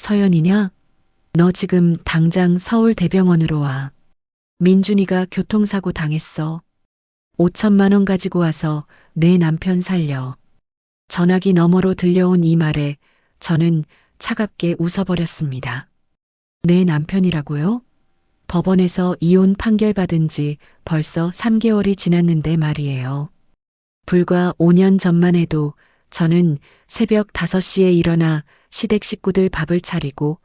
서연이냐? 너 지금 당장 서울대병원으로 와. 민준이가 교통사고 당했어. 5천만 원 가지고 와서 내 남편 살려. 전화기 너머로 들려온 이 말에 저는 차갑게 웃어버렸습니다. 내 남편이라고요? 법원에서 이혼 판결받은 지 벌써 3개월이 지났는데 말이에요. 불과 5년 전만 해도 저는 새벽 5시에 일어나 시댁 식구들 밥을 차리고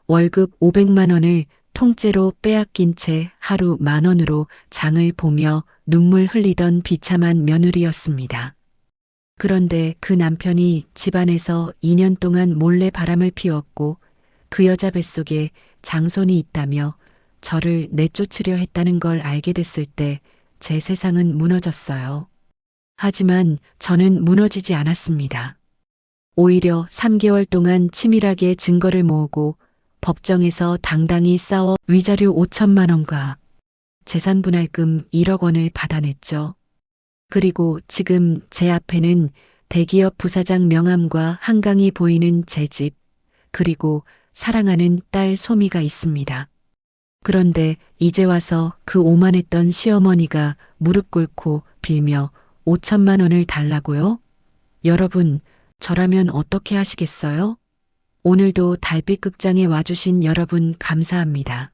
월급 500만 원을 통째로 빼앗긴 채 하루 10,000원으로 장을 보며 눈물 흘리던 비참한 며느리였습니다. 그런데 그 남편이 집안에서 2년 동안 몰래 바람을 피웠고 그 여자 뱃속에 장손이 있다며 저를 내쫓으려 했다는 걸 알게 됐을 때 제 세상은 무너졌어요. 하지만 저는 무너지지 않았습니다. 오히려 3개월 동안 치밀하게 증거를 모으고 법정에서 당당히 싸워 위자료 5천만 원과 재산분할금 1억 원을 받아냈죠. 그리고 지금 제 앞에는 대기업 부사장 명함과 한강이 보이는 제 집, 그리고 사랑하는 딸 소미가 있습니다. 그런데 이제 와서 그 오만했던 시어머니가 무릎 꿇고 빌며 5천만 원을 달라고요? 여러분, 저라면 어떻게 하시겠어요? 오늘도 달빛 극장에 와주신 여러분 감사합니다.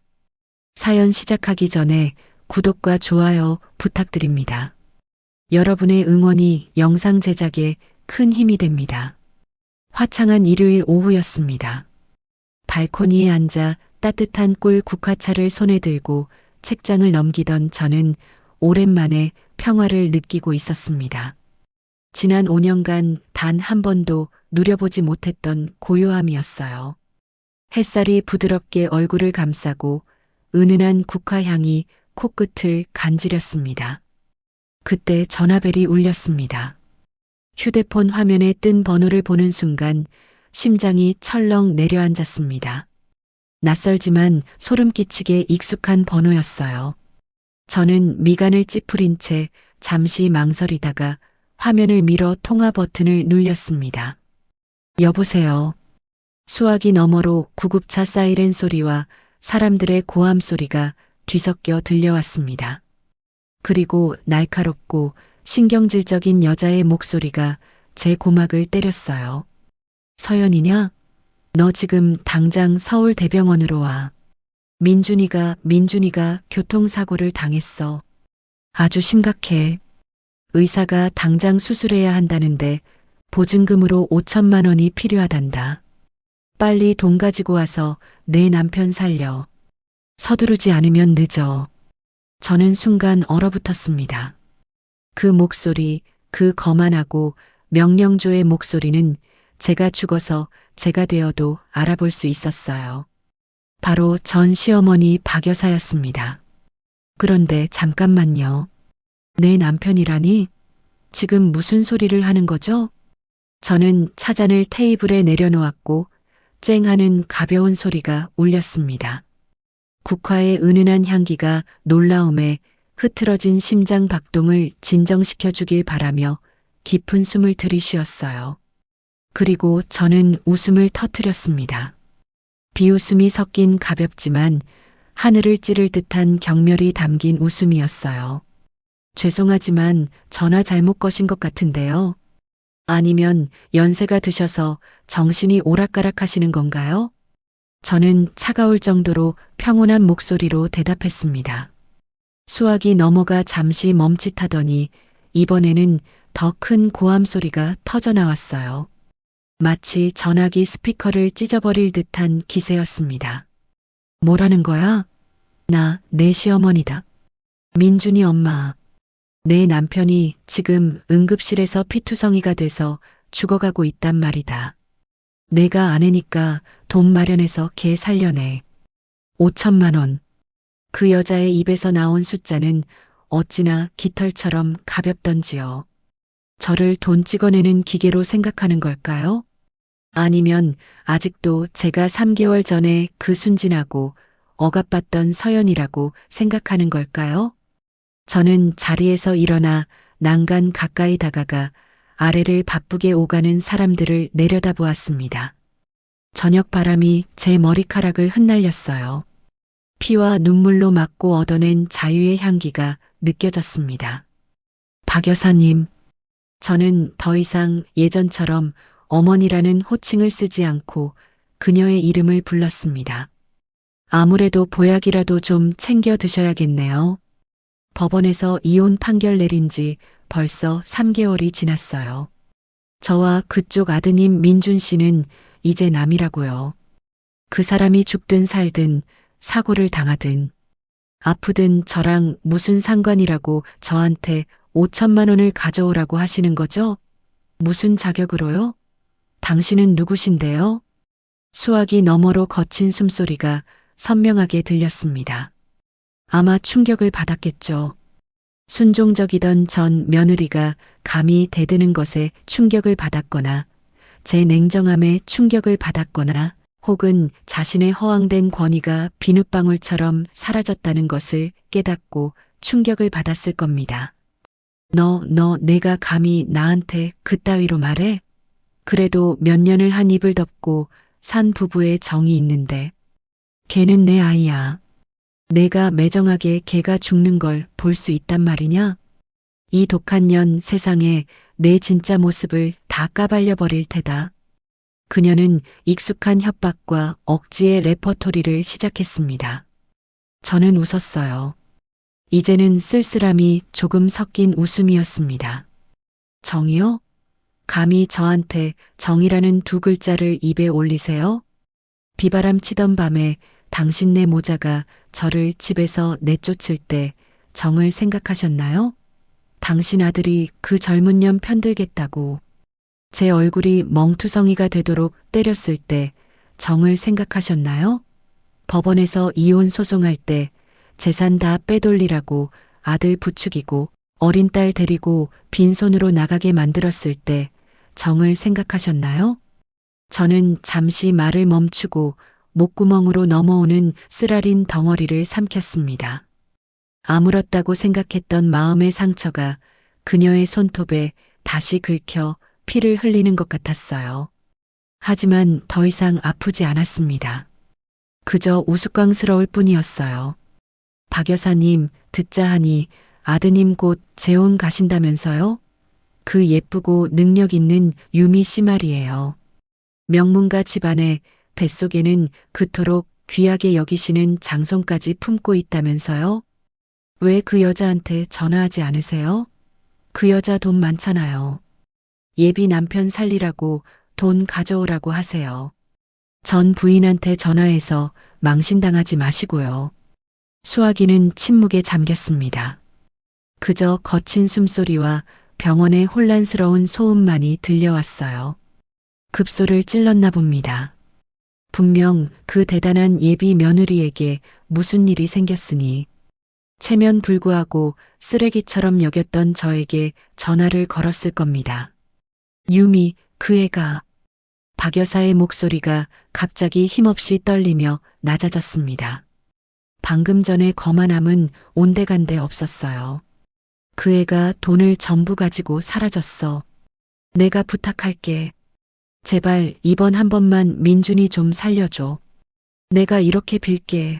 사연 시작하기 전에 구독과 좋아요 부탁드립니다. 여러분의 응원이 영상 제작에 큰 힘이 됩니다. 화창한 일요일 오후였습니다. 발코니에 앉아 따뜻한 꿀 국화차를 손에 들고 책장을 넘기던 저는 오랜만에 평화를 느끼고 있었습니다. 지난 5년간 단 한 번도 누려보지 못했던 고요함이었어요. 햇살이 부드럽게 얼굴을 감싸고 은은한 국화향이 코끝을 간지렸습니다. 그때 전화벨이 울렸습니다. 휴대폰 화면에 뜬 번호를 보는 순간 심장이 철렁 내려앉았습니다. 낯설지만 소름 끼치게 익숙한 번호였어요. 저는 미간을 찌푸린 채 잠시 망설이다가 화면을 밀어 통화 버튼을 눌렸습니다. 여보세요. 수화기 너머로 구급차 사이렌 소리와 사람들의 고함 소리가 뒤섞여 들려왔습니다. 그리고 날카롭고 신경질적인 여자의 목소리가 제 고막을 때렸어요. 서연이냐? 너 지금 당장 서울대병원으로 와. 민준이가 교통사고를 당했어. 아주 심각해. 의사가 당장 수술해야 한다는데 보증금으로 5천만 원이 필요하단다. 빨리 돈 가지고 와서 내 남편 살려. 서두르지 않으면 늦어. 저는 순간 얼어붙었습니다. 그 목소리, 그 거만하고 명령조의 목소리는 제가 죽어서 제가 되어도 알아볼 수 있었어요. 바로 전 시어머니 박 여사였습니다. 그런데 잠깐만요. 내 남편이라니? 지금 무슨 소리를 하는 거죠? 저는 차잔을 테이블에 내려놓았고 쨍 하는 가벼운 소리가 울렸습니다. 국화의 은은한 향기가 놀라움에 흐트러진 심장 박동을 진정시켜 주길 바라며 깊은 숨을 들이쉬었어요. 그리고 저는 웃음을 터뜨렸습니다. 비웃음이 섞인 가볍지만 하늘을 찌를 듯한 경멸이 담긴 웃음이었어요. 죄송하지만 전화 잘못 거신 것 같은데요. 아니면 연세가 드셔서 정신이 오락가락 하시는 건가요? 저는 차가울 정도로 평온한 목소리로 대답했습니다. 수화기 너머가 잠시 멈칫하더니 이번에는 더 큰 고함 소리가 터져 나왔어요. 마치 전화기 스피커를 찢어버릴 듯한 기세였습니다. 뭐라는 거야? 나 내 시어머니다. 민준이 엄마. 내 남편이 지금 응급실에서 피투성이가 돼서 죽어가고 있단 말이다. 내가 아내니까 돈 마련해서 걔 살려내. 5천만 원. 그 여자의 입에서 나온 숫자는 어찌나 깃털처럼 가볍던지요. 저를 돈 찍어내는 기계로 생각하는 걸까요? 아니면 아직도 제가 3개월 전에 그 순진하고 억압받던 서연이라고 생각하는 걸까요? 저는 자리에서 일어나 난간 가까이 다가가 아래를 바쁘게 오가는 사람들을 내려다보았습니다. 저녁 바람이 제 머리카락을 흩날렸어요. 피와 눈물로 막고 얻어낸 자유의 향기가 느껴졌습니다. 박 여사님, 저는 더 이상 예전처럼 어머니라는 호칭을 쓰지 않고 그녀의 이름을 불렀습니다. 아무래도 보약이라도 좀 챙겨 드셔야겠네요. 법원에서 이혼 판결 내린 지 벌써 3개월이 지났어요. 저와 그쪽 아드님 민준 씨는 이제 남이라고요. 그 사람이 죽든 살든 사고를 당하든 아프든 저랑 무슨 상관이라고 저한테 5천만 원을 가져오라고 하시는 거죠? 무슨 자격으로요? 당신은 누구신데요? 수화기 너머로 거친 숨소리가 선명하게 들렸습니다. 아마 충격을 받았겠죠. 순종적이던 전 며느리가 감히 대드는 것에 충격을 받았거나 제 냉정함에 충격을 받았거나 혹은 자신의 허황된 권위가 비눗방울처럼 사라졌다는 것을 깨닫고 충격을 받았을 겁니다. 내가 감히 나한테 그따위로 말해? 그래도 몇 년을 한 입을 덮고 산 부부의 정이 있는데 걔는 내 아이야. 내가 매정하게 걔가 죽는 걸 볼 수 있단 말이냐? 이 독한 년 세상에 내 진짜 모습을 다 까발려 버릴 테다. 그녀는 익숙한 협박과 억지의 레퍼토리를 시작했습니다. 저는 웃었어요. 이제는 쓸쓸함이 조금 섞인 웃음이었습니다. 정이요? 감히 저한테 정이라는 두 글자를 입에 올리세요? 비바람 치던 밤에 당신네 모자가 저를 집에서 내쫓을 때 정을 생각하셨나요? 당신 아들이 그 젊은 년 편들겠다고 제 얼굴이 멍투성이가 되도록 때렸을 때 정을 생각하셨나요? 법원에서 이혼 소송할 때 재산 다 빼돌리라고 아들 부추기고 어린 딸 데리고 빈손으로 나가게 만들었을 때 정을 생각하셨나요? 저는 잠시 말을 멈추고 목구멍으로 넘어오는 쓰라린 덩어리를 삼켰습니다. 아물었다고 생각했던 마음의 상처가 그녀의 손톱에 다시 긁혀 피를 흘리는 것 같았어요. 하지만 더 이상 아프지 않았습니다. 그저 우스꽝스러울 뿐이었어요. 박 여사님, 듣자 하니 아드님 곧 재혼 가신다면서요? 그 예쁘고 능력 있는 유미 씨 말이에요. 명문가 집안의 뱃속에는 그토록 귀하게 여기시는 장손까지 품고 있다면서요? 왜 그 여자한테 전화하지 않으세요? 그 여자 돈 많잖아요. 예비 남편 살리라고 돈 가져오라고 하세요. 전 부인한테 전화해서 망신당하지 마시고요. 수화기는 침묵에 잠겼습니다. 그저 거친 숨소리와 병원의 혼란스러운 소음만이 들려왔어요. 급소를 찔렀나 봅니다. 분명 그 대단한 예비 며느리에게 무슨 일이 생겼으니 체면 불구하고 쓰레기처럼 여겼던 저에게 전화를 걸었을 겁니다. 유미, 그 애가. 박 여사의 목소리가 갑자기 힘없이 떨리며 낮아졌습니다. 방금 전에 거만함은 온데간데 없었어요. 그 애가 돈을 전부 가지고 사라졌어. 내가 부탁할게. 제발 이번 한 번만 민준이 좀 살려줘. 내가 이렇게 빌게.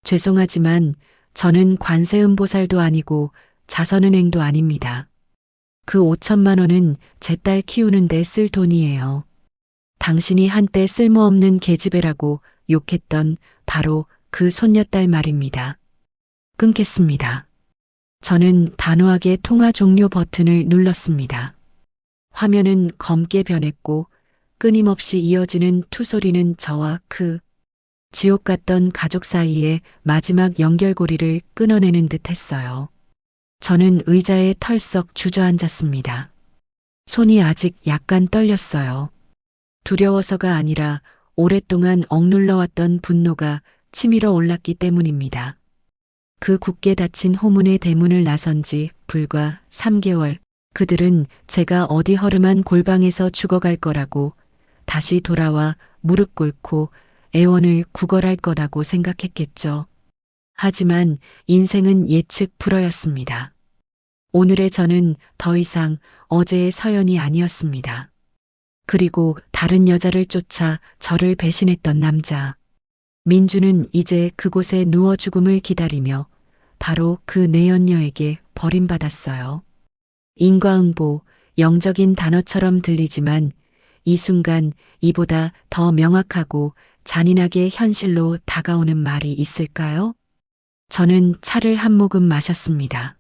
죄송하지만 저는 관세음보살도 아니고 자선은행도 아닙니다. 그 5천만 원은 제 딸 키우는데 쓸 돈이에요. 당신이 한때 쓸모없는 계집애라고 욕했던 바로 그 손녀딸 말입니다. 끊겠습니다. 저는 단호하게 통화 종료 버튼을 눌렀습니다. 화면은 검게 변했고 끊임없이 이어지는 투소리는 저와 그 지옥 같던 가족 사이의 마지막 연결고리를 끊어내는 듯 했어요. 저는 의자에 털썩 주저앉았습니다. 손이 아직 약간 떨렸어요. 두려워서가 아니라 오랫동안 억눌러왔던 분노가 치밀어 올랐기 때문입니다. 그 굳게 닫힌 호문의 대문을 나선 지 불과 3개월, 그들은 제가 어디 허름한 골방에서 죽어갈 거라고 다시 돌아와 무릎 꿇고 애원을 구걸할 거라고 생각했겠죠. 하지만 인생은 예측 불허였습니다. 오늘의 저는 더 이상 어제의 서연이 아니었습니다. 그리고 다른 여자를 쫓아 저를 배신했던 남자. 민주는 이제 그곳에 누워 죽음을 기다리며 바로 그 내연녀에게 버림받았어요. 인과응보, 영적인 단어처럼 들리지만 이 순간 이보다 더 명확하고 잔인하게 현실로 다가오는 말이 있을까요? 저는 차를 한 모금 마셨습니다.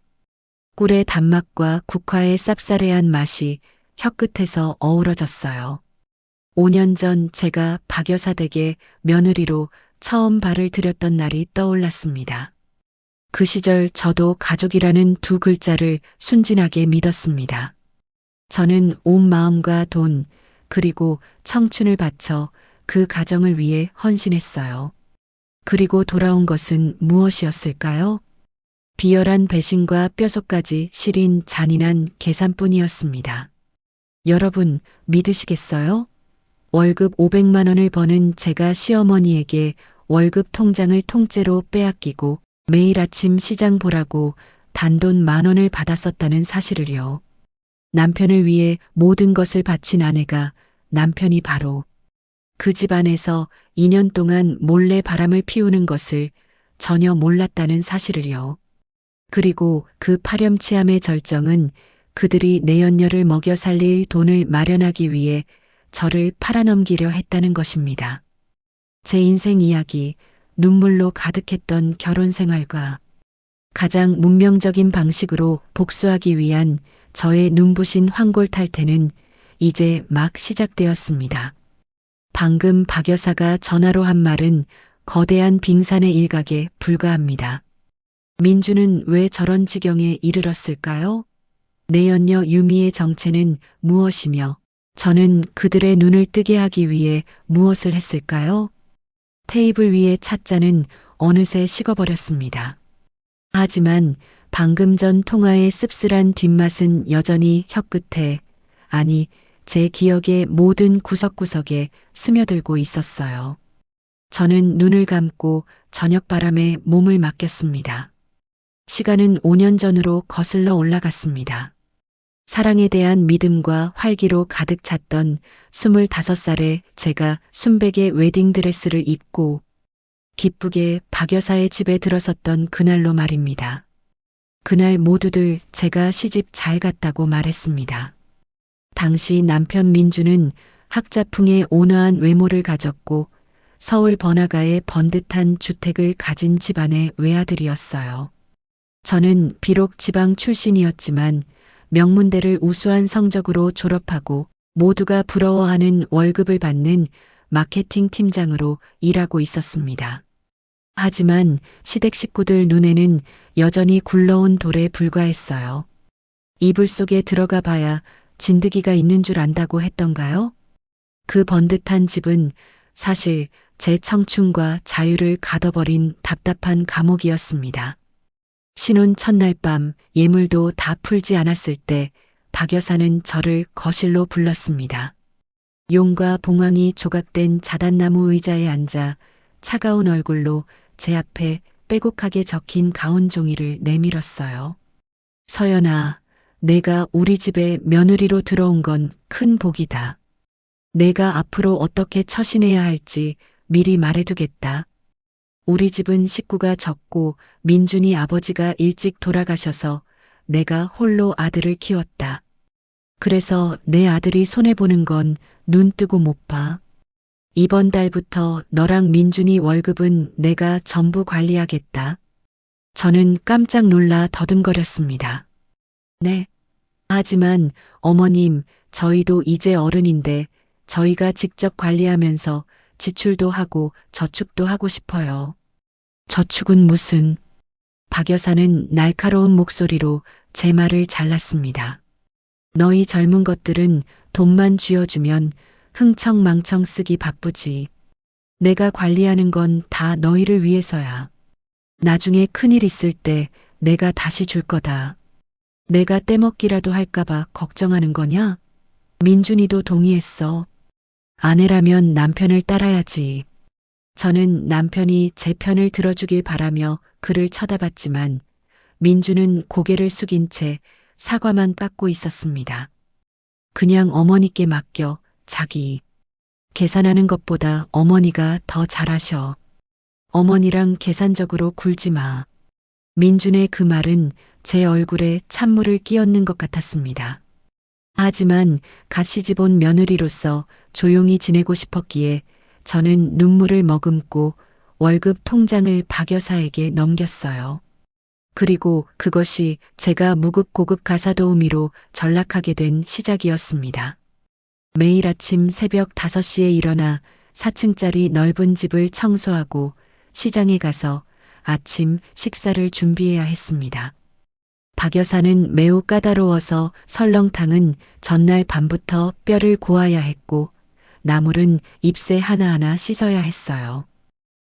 꿀의 단맛과 국화의 쌉싸래한 맛이 혀끝에서 어우러졌어요. 5년 전 제가 박 여사 댁에 며느리로 처음 발을 들였던 날이 떠올랐습니다. 그 시절 저도 가족이라는 두 글자를 순진하게 믿었습니다. 저는 온 마음과 돈, 그리고 청춘을 바쳐 그 가정을 위해 헌신했어요. 그리고 돌아온 것은 무엇이었을까요? 비열한 배신과 뼈속까지 시린 잔인한 계산뿐이었습니다. 여러분, 믿으시겠어요? 월급 500만 원을 버는 제가 시어머니에게 월급 통장을 통째로 빼앗기고 매일 아침 시장 보라고 단돈 10,000원을 받았었다는 사실을요. 남편을 위해 모든 것을 바친 아내가 남편이 바로 그 집안에서 2년 동안 몰래 바람을 피우는 것을 전혀 몰랐다는 사실을요. 그리고 그 파렴치함의 절정은 그들이 내연녀를 먹여 살릴 돈을 마련하기 위해 저를 팔아넘기려 했다는 것입니다. 제 인생 이야기, 눈물로 가득했던 결혼 생활과 가장 문명적인 방식으로 복수하기 위한 저의 눈부신 황골 탈퇴는 이제 막 시작되었습니다. 방금 박 여사가 전화로 한 말은 거대한 빙산의 일각에 불과합니다. 민주는 왜 저런 지경에 이르렀을까요? 내연녀 유미의 정체는 무엇이며 저는 그들의 눈을 뜨게 하기 위해 무엇을 했을까요? 테이블 위의 찻잔은 어느새 식어버렸습니다. 하지만 방금 전 통화의 씁쓸한 뒷맛은 여전히 혀끝에, 아니, 제 기억의 모든 구석구석에 스며들고 있었어요. 저는 눈을 감고 저녁바람에 몸을 맡겼습니다. 시간은 5년 전으로 거슬러 올라갔습니다. 사랑에 대한 믿음과 활기로 가득 찼던 25살에 제가 순백의 웨딩드레스를 입고 기쁘게 박 여사의 집에 들어섰던 그날로 말입니다. 그날 모두들 제가 시집 잘 갔다고 말했습니다. 당시 남편 민주는 학자풍의 온화한 외모를 가졌고 서울 번화가의 번듯한 주택을 가진 집안의 외아들이었어요. 저는 비록 지방 출신이었지만 명문대를 우수한 성적으로 졸업하고 모두가 부러워하는 월급을 받는 마케팅 팀장으로 일하고 있었습니다. 하지만 시댁 식구들 눈에는 여전히 굴러온 돌에 불과했어요. 이불 속에 들어가 봐야 진드기가 있는 줄 안다고 했던가요? 그 번듯한 집은 사실 제 청춘과 자유를 가둬버린 답답한 감옥이었습니다. 신혼 첫날 밤 예물도 다 풀지 않았을 때 박 여사는 저를 거실로 불렀습니다. 용과 봉황이 조각된 자단나무 의자에 앉아 차가운 얼굴로 제 앞에 빼곡하게 적힌 가운 종이를 내밀었어요. 서연아, 내가 우리 집에 며느리로 들어온 건 큰 복이다. 내가 앞으로 어떻게 처신해야 할지 미리 말해두겠다. 우리 집은 식구가 적고 민준이 아버지가 일찍 돌아가셔서 내가 홀로 아들을 키웠다. 그래서 내 아들이 손해보는 건 눈 뜨고 못 봐. 이번 달부터 너랑 민준이 월급은 내가 전부 관리하겠다. 저는 깜짝 놀라 더듬거렸습니다. 네. 하지만 어머님, 저희도 이제 어른인데 저희가 직접 관리하면서 지출도 하고 저축도 하고 싶어요. 저축은 무슨? 박 여사는 날카로운 목소리로 제 말을 잘랐습니다. 너희 젊은 것들은 돈만 쥐어주면 흥청망청 쓰기 바쁘지. 내가 관리하는 건 다 너희를 위해서야. 나중에 큰일 있을 때 내가 다시 줄 거다. 내가 떼먹기라도 할까봐 걱정하는 거냐? 민준이도 동의했어. 아내라면 남편을 따라야지. 저는 남편이 제 편을 들어주길 바라며 그를 쳐다봤지만 민주는 고개를 숙인 채 사과만 깎고 있었습니다. 그냥 어머니께 맡겨 자기. 계산하는 것보다 어머니가 더 잘하셔. 어머니랑 계산적으로 굴지 마. 민준의 그 말은 제 얼굴에 찬물을 끼얹는 것 같았습니다. 하지만 갓 시집온 며느리로서 조용히 지내고 싶었기에 저는 눈물을 머금고 월급 통장을 박 여사에게 넘겼어요. 그리고 그것이 제가 무급고급 가사 도우미로 전락하게 된 시작이었습니다. 매일 아침 새벽 5시에 일어나 4층짜리 넓은 집을 청소하고 시장에 가서 아침 식사를 준비해야 했습니다. 박 여사는 매우 까다로워서 설렁탕은 전날 밤부터 뼈를 고아야 했고 나물은 잎새 하나하나 씻어야 했어요.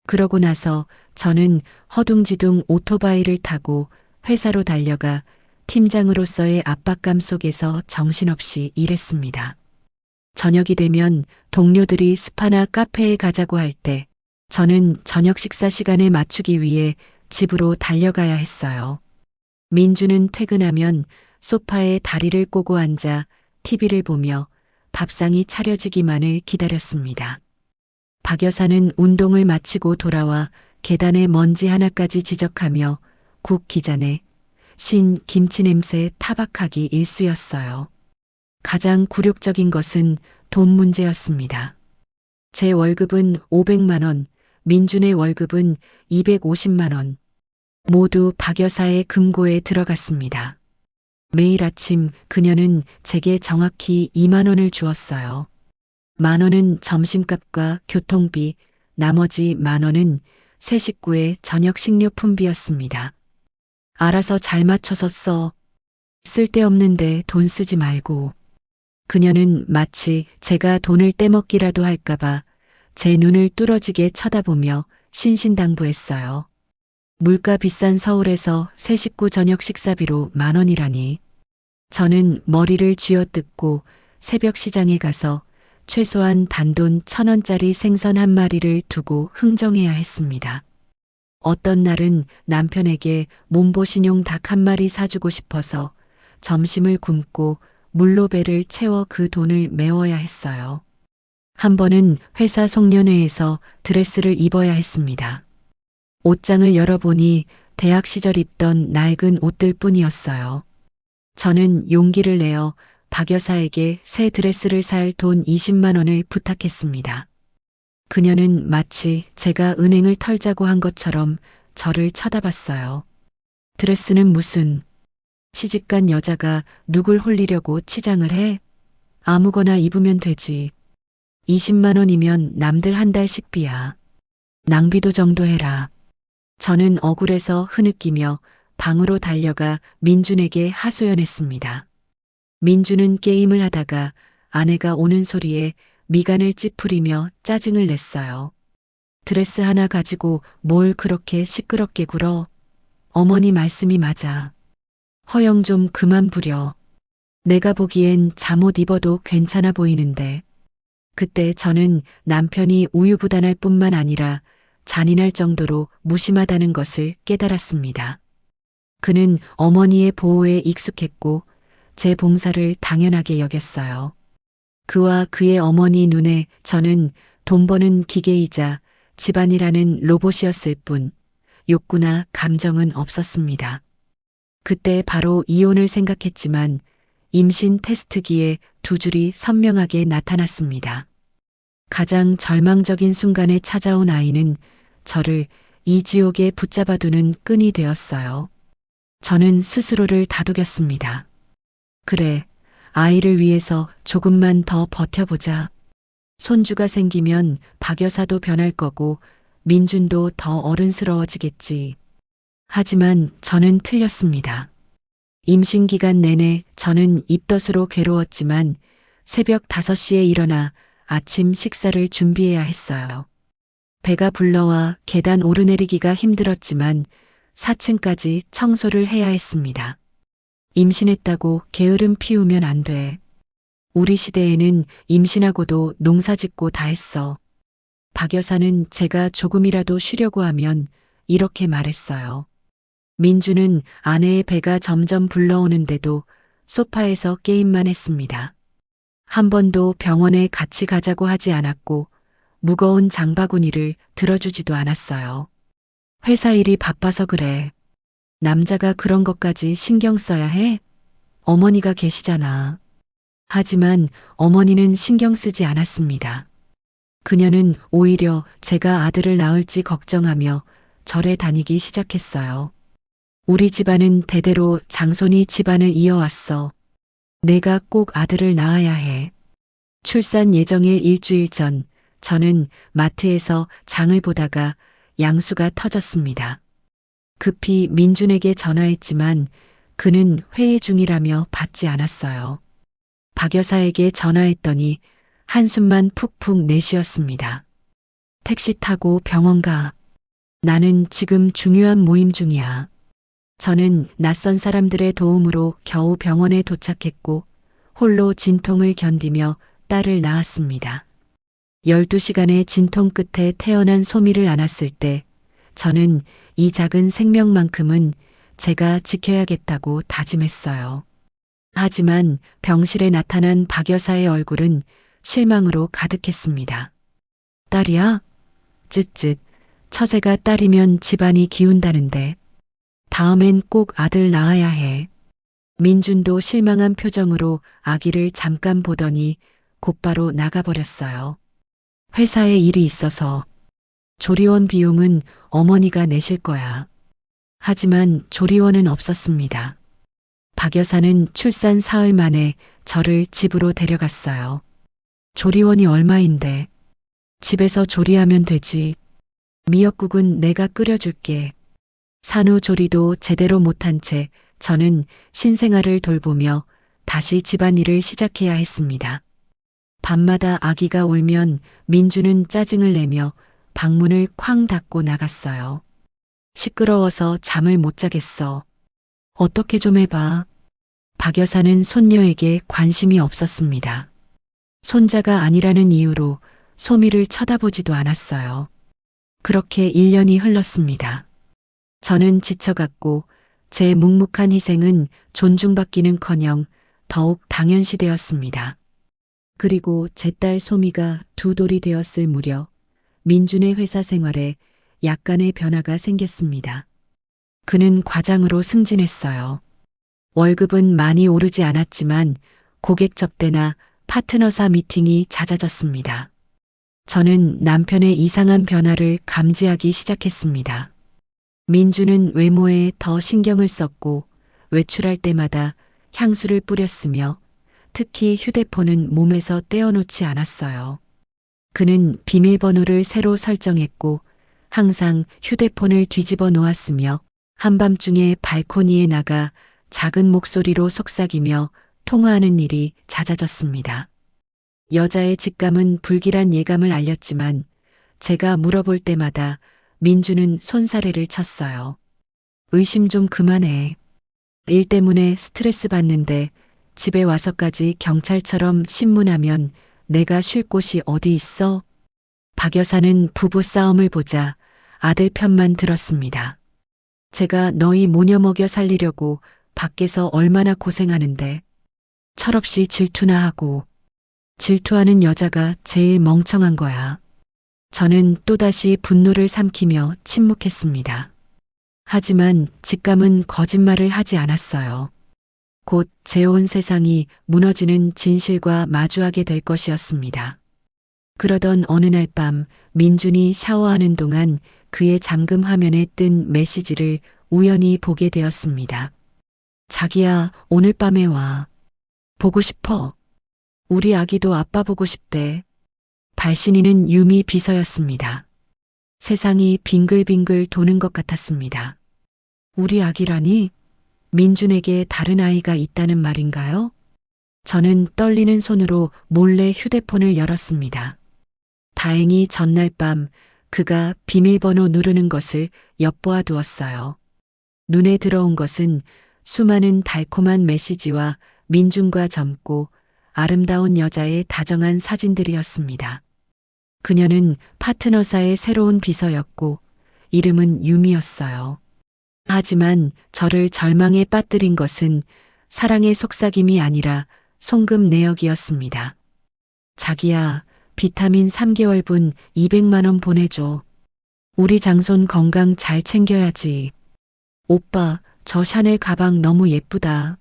그러고 나서 저는 허둥지둥 오토바이를 타고 회사로 달려가 팀장으로서의 압박감 속에서 정신없이 일했습니다. 저녁이 되면 동료들이 스파나 카페에 가자고 할 때 저는 저녁 식사 시간에 맞추기 위해 집으로 달려가야 했어요. 민주는 퇴근하면 소파에 다리를 꼬고 앉아 TV를 보며 밥상이 차려지기만을 기다렸습니다. 박 여사는 운동을 마치고 돌아와 계단에 먼지 하나까지 지적하며 국 기잔에 신 김치 냄새 타박하기 일쑤였어요. 가장 굴욕적인 것은 돈 문제였습니다. 제 월급은 500만 원, 민준의 월급은 250만 원. 모두 박 여사의 금고에 들어갔습니다. 매일 아침 그녀는 제게 정확히 2만 원을 주었어요. 1만 원은 점심값과 교통비, 나머지 1만 원은 세 식구의 저녁 식료품비였습니다. 알아서 잘 맞춰서 써. 쓸데없는데 돈 쓰지 말고. 그녀는 마치 제가 돈을 떼먹기라도 할까봐 제 눈을 뚫어지게 쳐다보며 신신당부했어요. 물가 비싼 서울에서 세 식구 저녁 식사비로 1만 원이라니. 저는 머리를 쥐어뜯고 새벽 시장에 가서 최소한 단돈 1,000원짜리 생선 한 마리를 두고 흥정해야 했습니다. 어떤 날은 남편에게 몸보신용 닭 한 마리 사주고 싶어서 점심을 굶고 물로 배를 채워 그 돈을 메워야 했어요. 한 번은 회사 송년회에서 드레스를 입어야 했습니다. 옷장을 열어보니 대학 시절 입던 낡은 옷들 뿐이었어요. 저는 용기를 내어 박 여사에게 새 드레스를 살 돈 20만 원을 부탁했습니다. 그녀는 마치 제가 은행을 털자고 한 것처럼 저를 쳐다봤어요. 드레스는 무슨, 시집간 여자가 누굴 홀리려고 치장을 해? 아무거나 입으면 되지. 20만 원이면 남들 한 달 식비야. 낭비도 정도 해라. 저는 억울해서 흐느끼며 방으로 달려가 민준에게 하소연했습니다. 민준은 게임을 하다가 아내가 오는 소리에 미간을 찌푸리며 짜증을 냈어요. 드레스 하나 가지고 뭘 그렇게 시끄럽게 굴어? 어머니 말씀이 맞아. 허영 좀 그만 부려. 내가 보기엔 잠옷 입어도 괜찮아 보이는데. 그때 저는 남편이 우유부단할 뿐만 아니라 잔인할 정도로 무심하다는 것을 깨달았습니다. 그는 어머니의 보호에 익숙했고 제 봉사를 당연하게 여겼어요. 그와 그의 어머니 눈에 저는 돈 버는 기계이자 집안이라는 로봇이었을 뿐 욕구나 감정은 없었습니다. 그때 바로 이혼을 생각했지만 임신 테스트기에 두 줄이 선명하게 나타났습니다. 가장 절망적인 순간에 찾아온 아이는 저를 이 지옥에 붙잡아두는 끈이 되었어요. 저는 스스로를 다독였습니다. 그래, 아이를 위해서 조금만 더 버텨보자. 손주가 생기면 박 여사도 변할 거고 민준도 더 어른스러워지겠지. 하지만 저는 틀렸습니다. 임신 기간 내내 저는 입덧으로 괴로웠지만 새벽 5시에 일어나 아침 식사를 준비해야 했어요. 배가 불러와 계단 오르내리기가 힘들었지만 4층까지 청소를 해야 했습니다. 임신했다고 게으름 피우면 안 돼. 우리 시대에는 임신하고도 농사 짓고 다 했어. 박 여사는 제가 조금이라도 쉬려고 하면 이렇게 말했어요. 민주는 아내의 배가 점점 불러오는데도 소파에서 게임만 했습니다. 한 번도 병원에 같이 가자고 하지 않았고 무거운 장바구니를 들어주지도 않았어요. 회사 일이 바빠서 그래. 남자가 그런 것까지 신경 써야 해? 어머니가 계시잖아. 하지만 어머니는 신경 쓰지 않았습니다. 그녀는 오히려 제가 아들을 낳을지 걱정하며 절에 다니기 시작했어요. 우리 집안은 대대로 장손이 집안을 이어왔어. 내가 꼭 아들을 낳아야 해. 출산 예정일 일주일 전, 저는 마트에서 장을 보다가 양수가 터졌습니다. 급히 민준에게 전화했지만 그는 회의 중이라며 받지 않았어요. 박 여사에게 전화했더니 한숨만 푹푹 내쉬었습니다. 택시 타고 병원 가. 나는 지금 중요한 모임 중이야. 저는 낯선 사람들의 도움으로 겨우 병원에 도착했고 홀로 진통을 견디며 딸을 낳았습니다. 12시간의 진통 끝에 태어난 소미를 안았을 때 저는 이 작은 생명만큼은 제가 지켜야겠다고 다짐했어요. 하지만 병실에 나타난 박 여사의 얼굴은 실망으로 가득했습니다. 딸이야? 쯧쯧. 처제가 딸이면 집안이 기운다는데. 다음엔 꼭 아들 낳아야 해. 민준도 실망한 표정으로 아기를 잠깐 보더니 곧바로 나가버렸어요. 회사에 일이 있어서. 조리원 비용은 어머니가 내실 거야. 하지만 조리원은 없었습니다. 박 여사는 출산 사흘 만에 저를 집으로 데려갔어요. 조리원이 얼마인데? 집에서 조리하면 되지. 미역국은 내가 끓여줄게. 산후조리도 제대로 못한 채 저는 신생아를 돌보며 다시 집안일을 시작해야 했습니다. 밤마다 아기가 울면 민주는 짜증을 내며 방문을 쾅 닫고 나갔어요. 시끄러워서 잠을 못 자겠어. 어떻게 좀 해봐. 박 여사는 손녀에게 관심이 없었습니다. 손자가 아니라는 이유로 소미를 쳐다보지도 않았어요. 그렇게 1년이 흘렀습니다. 저는 지쳐갔고 제 묵묵한 희생은 존중받기는커녕 더욱 당연시되었습니다. 그리고 제 딸 소미가 2돌이 되었을 무렵 민준의 회사 생활에 약간의 변화가 생겼습니다. 그는 과장으로 승진했어요. 월급은 많이 오르지 않았지만 고객 접대나 파트너사 미팅이 잦아졌습니다. 저는 남편의 이상한 변화를 감지하기 시작했습니다. 민주는 외모에 더 신경을 썼고 외출할 때마다 향수를 뿌렸으며 특히 휴대폰은 몸에서 떼어놓지 않았어요. 그는 비밀번호를 새로 설정했고 항상 휴대폰을 뒤집어 놓았으며 한밤중에 발코니에 나가 작은 목소리로 속삭이며 통화하는 일이 잦아졌습니다. 여자의 직감은 불길한 예감을 알렸지만 제가 물어볼 때마다 민주는 손사래를 쳤어요. 의심 좀 그만해. 일 때문에 스트레스 받는데 집에 와서까지 경찰처럼 신문하면 내가 쉴 곳이 어디 있어? 박 여사는 부부 싸움을 보자 아들 편만 들었습니다. 제가 너희 모녀 먹여 살리려고 밖에서 얼마나 고생하는데 철없이 질투나 하고. 질투하는 여자가 제일 멍청한 거야. 저는 또다시 분노를 삼키며 침묵했습니다. 하지만 직감은 거짓말을 하지 않았어요. 곧 제 온 세상이 무너지는 진실과 마주하게 될 것이었습니다. 그러던 어느 날 밤 민준이 샤워하는 동안 그의 잠금 화면에 뜬 메시지를 우연히 보게 되었습니다. 자기야, 오늘 밤에 와. 보고 싶어. 우리 아기도 아빠 보고 싶대. 발신인은 유미 비서였습니다. 세상이 빙글빙글 도는 것 같았습니다. 우리 아기라니? 민준에게 다른 아이가 있다는 말인가요? 저는 떨리는 손으로 몰래 휴대폰을 열었습니다. 다행히 전날 밤 그가 비밀번호 누르는 것을 엿보아 두었어요. 눈에 들어온 것은 수많은 달콤한 메시지와 민준과 젊고 아름다운 여자의 다정한 사진들이었습니다. 그녀는 파트너사의 새로운 비서였고 이름은 유미였어요. 하지만 저를 절망에 빠뜨린 것은 사랑의 속삭임이 아니라 송금 내역이었습니다. 자기야, 비타민 3개월분 200만 원 보내줘. 우리 장손 건강 잘 챙겨야지. 오빠, 저 샤넬 가방 너무 예쁘다.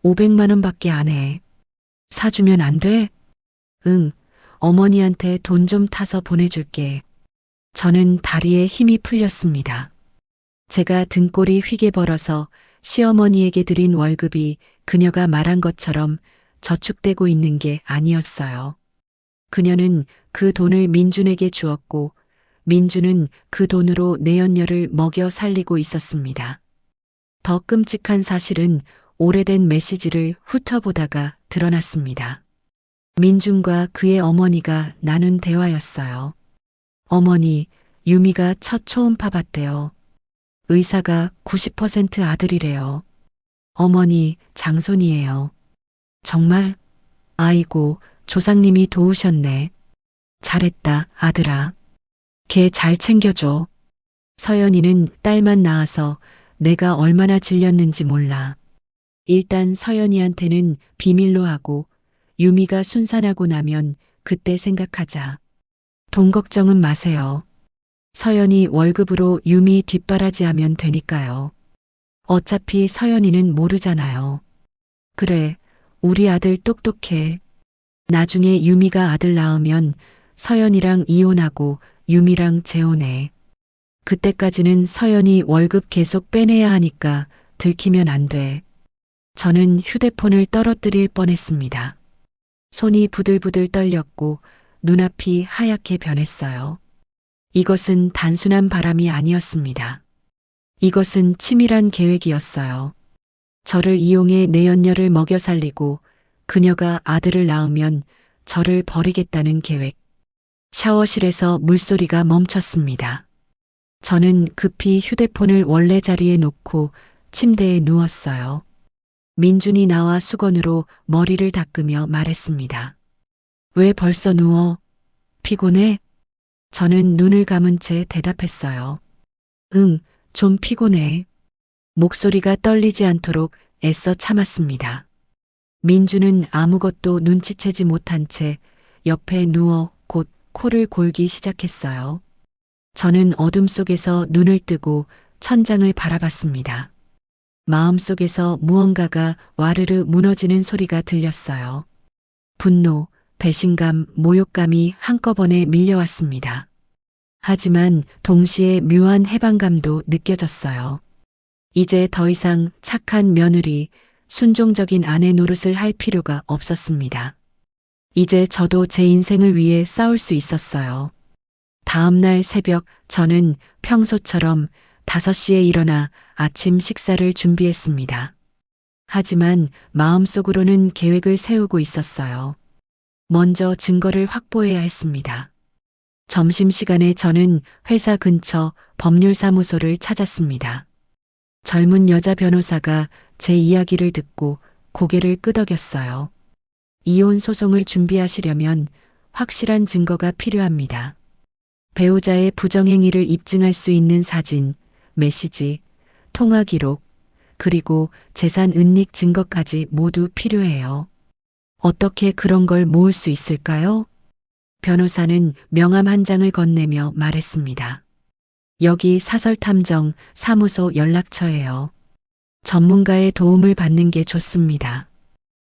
500만 원밖에 안 해. 사주면 안 돼? 응, 어머니한테 돈 좀 타서 보내줄게. 저는 다리에 힘이 풀렸습니다. 제가 등골이 휘게 벌어서 시어머니에게 드린 월급이 그녀가 말한 것처럼 저축되고 있는 게 아니었어요. 그녀는 그 돈을 민준에게 주었고 민준은 그 돈으로 내연녀를 먹여 살리고 있었습니다. 더 끔찍한 사실은 오래된 메시지를 훑어보다가 드러났습니다. 민준과 그의 어머니가 나눈 대화였어요. 어머니, 유미가 첫 초음파 봤대요. 의사가 90% 아들이래요. 어머니, 장손이에요. 정말? 아이고, 조상님이 도우셨네. 잘했다, 아들아. 걔 잘 챙겨줘. 서연이는 딸만 낳아서 내가 얼마나 질렸는지 몰라. 일단 서연이한테는 비밀로 하고 유미가 순산하고 나면 그때 생각하자. 돈 걱정은 마세요. 서연이 월급으로 유미 뒷바라지하면 되니까요. 어차피 서연이는 모르잖아요. 그래, 우리 아들 똑똑해. 나중에 유미가 아들 낳으면 서연이랑 이혼하고 유미랑 재혼해. 그때까지는 서연이 월급 계속 빼내야 하니까 들키면 안 돼. 저는 휴대폰을 떨어뜨릴 뻔했습니다. 손이 부들부들 떨렸고 눈앞이 하얗게 변했어요. 이것은 단순한 바람이 아니었습니다. 이것은 치밀한 계획이었어요. 저를 이용해 내연녀를 먹여 살리고 그녀가 아들을 낳으면 저를 버리겠다는 계획. 샤워실에서 물소리가 멈췄습니다. 저는 급히 휴대폰을 원래 자리에 놓고 침대에 누웠어요. 민준이 나와 수건으로 머리를 닦으며 말했습니다. 왜 벌써 누워? 피곤해? 저는 눈을 감은 채 대답했어요. 응, 좀 피곤해. 목소리가 떨리지 않도록 애써 참았습니다. 민주는 아무것도 눈치채지 못한 채 옆에 누워 곧 코를 골기 시작했어요. 저는 어둠 속에서 눈을 뜨고 천장을 바라봤습니다. 마음속에서 무언가가 와르르 무너지는 소리가 들렸어요. 분노, 배신감, 모욕감이 한꺼번에 밀려왔습니다. 하지만 동시에 묘한 해방감도 느껴졌어요. 이제 더 이상 착한 며느리, 순종적인 아내 노릇을 할 필요가 없었습니다. 이제 저도 제 인생을 위해 싸울 수 있었어요. 다음 날 새벽 저는 평소처럼 5시에 일어나 아침 식사를 준비했습니다. 하지만 마음속으로는 계획을 세우고 있었어요. 먼저 증거를 확보해야 했습니다. 점심시간에 저는 회사 근처 법률사무소를 찾았습니다. 젊은 여자 변호사가 제 이야기를 듣고 고개를 끄덕였어요. 이혼 소송을 준비하시려면 확실한 증거가 필요합니다. 배우자의 부정행위를 입증할 수 있는 사진, 메시지, 통화 기록, 그리고 재산 은닉 증거까지 모두 필요해요. 어떻게 그런 걸 모을 수 있을까요? 변호사는 명함 한 장을 건네며 말했습니다. 여기 사설탐정 사무소 연락처예요. 전문가의 도움을 받는 게 좋습니다.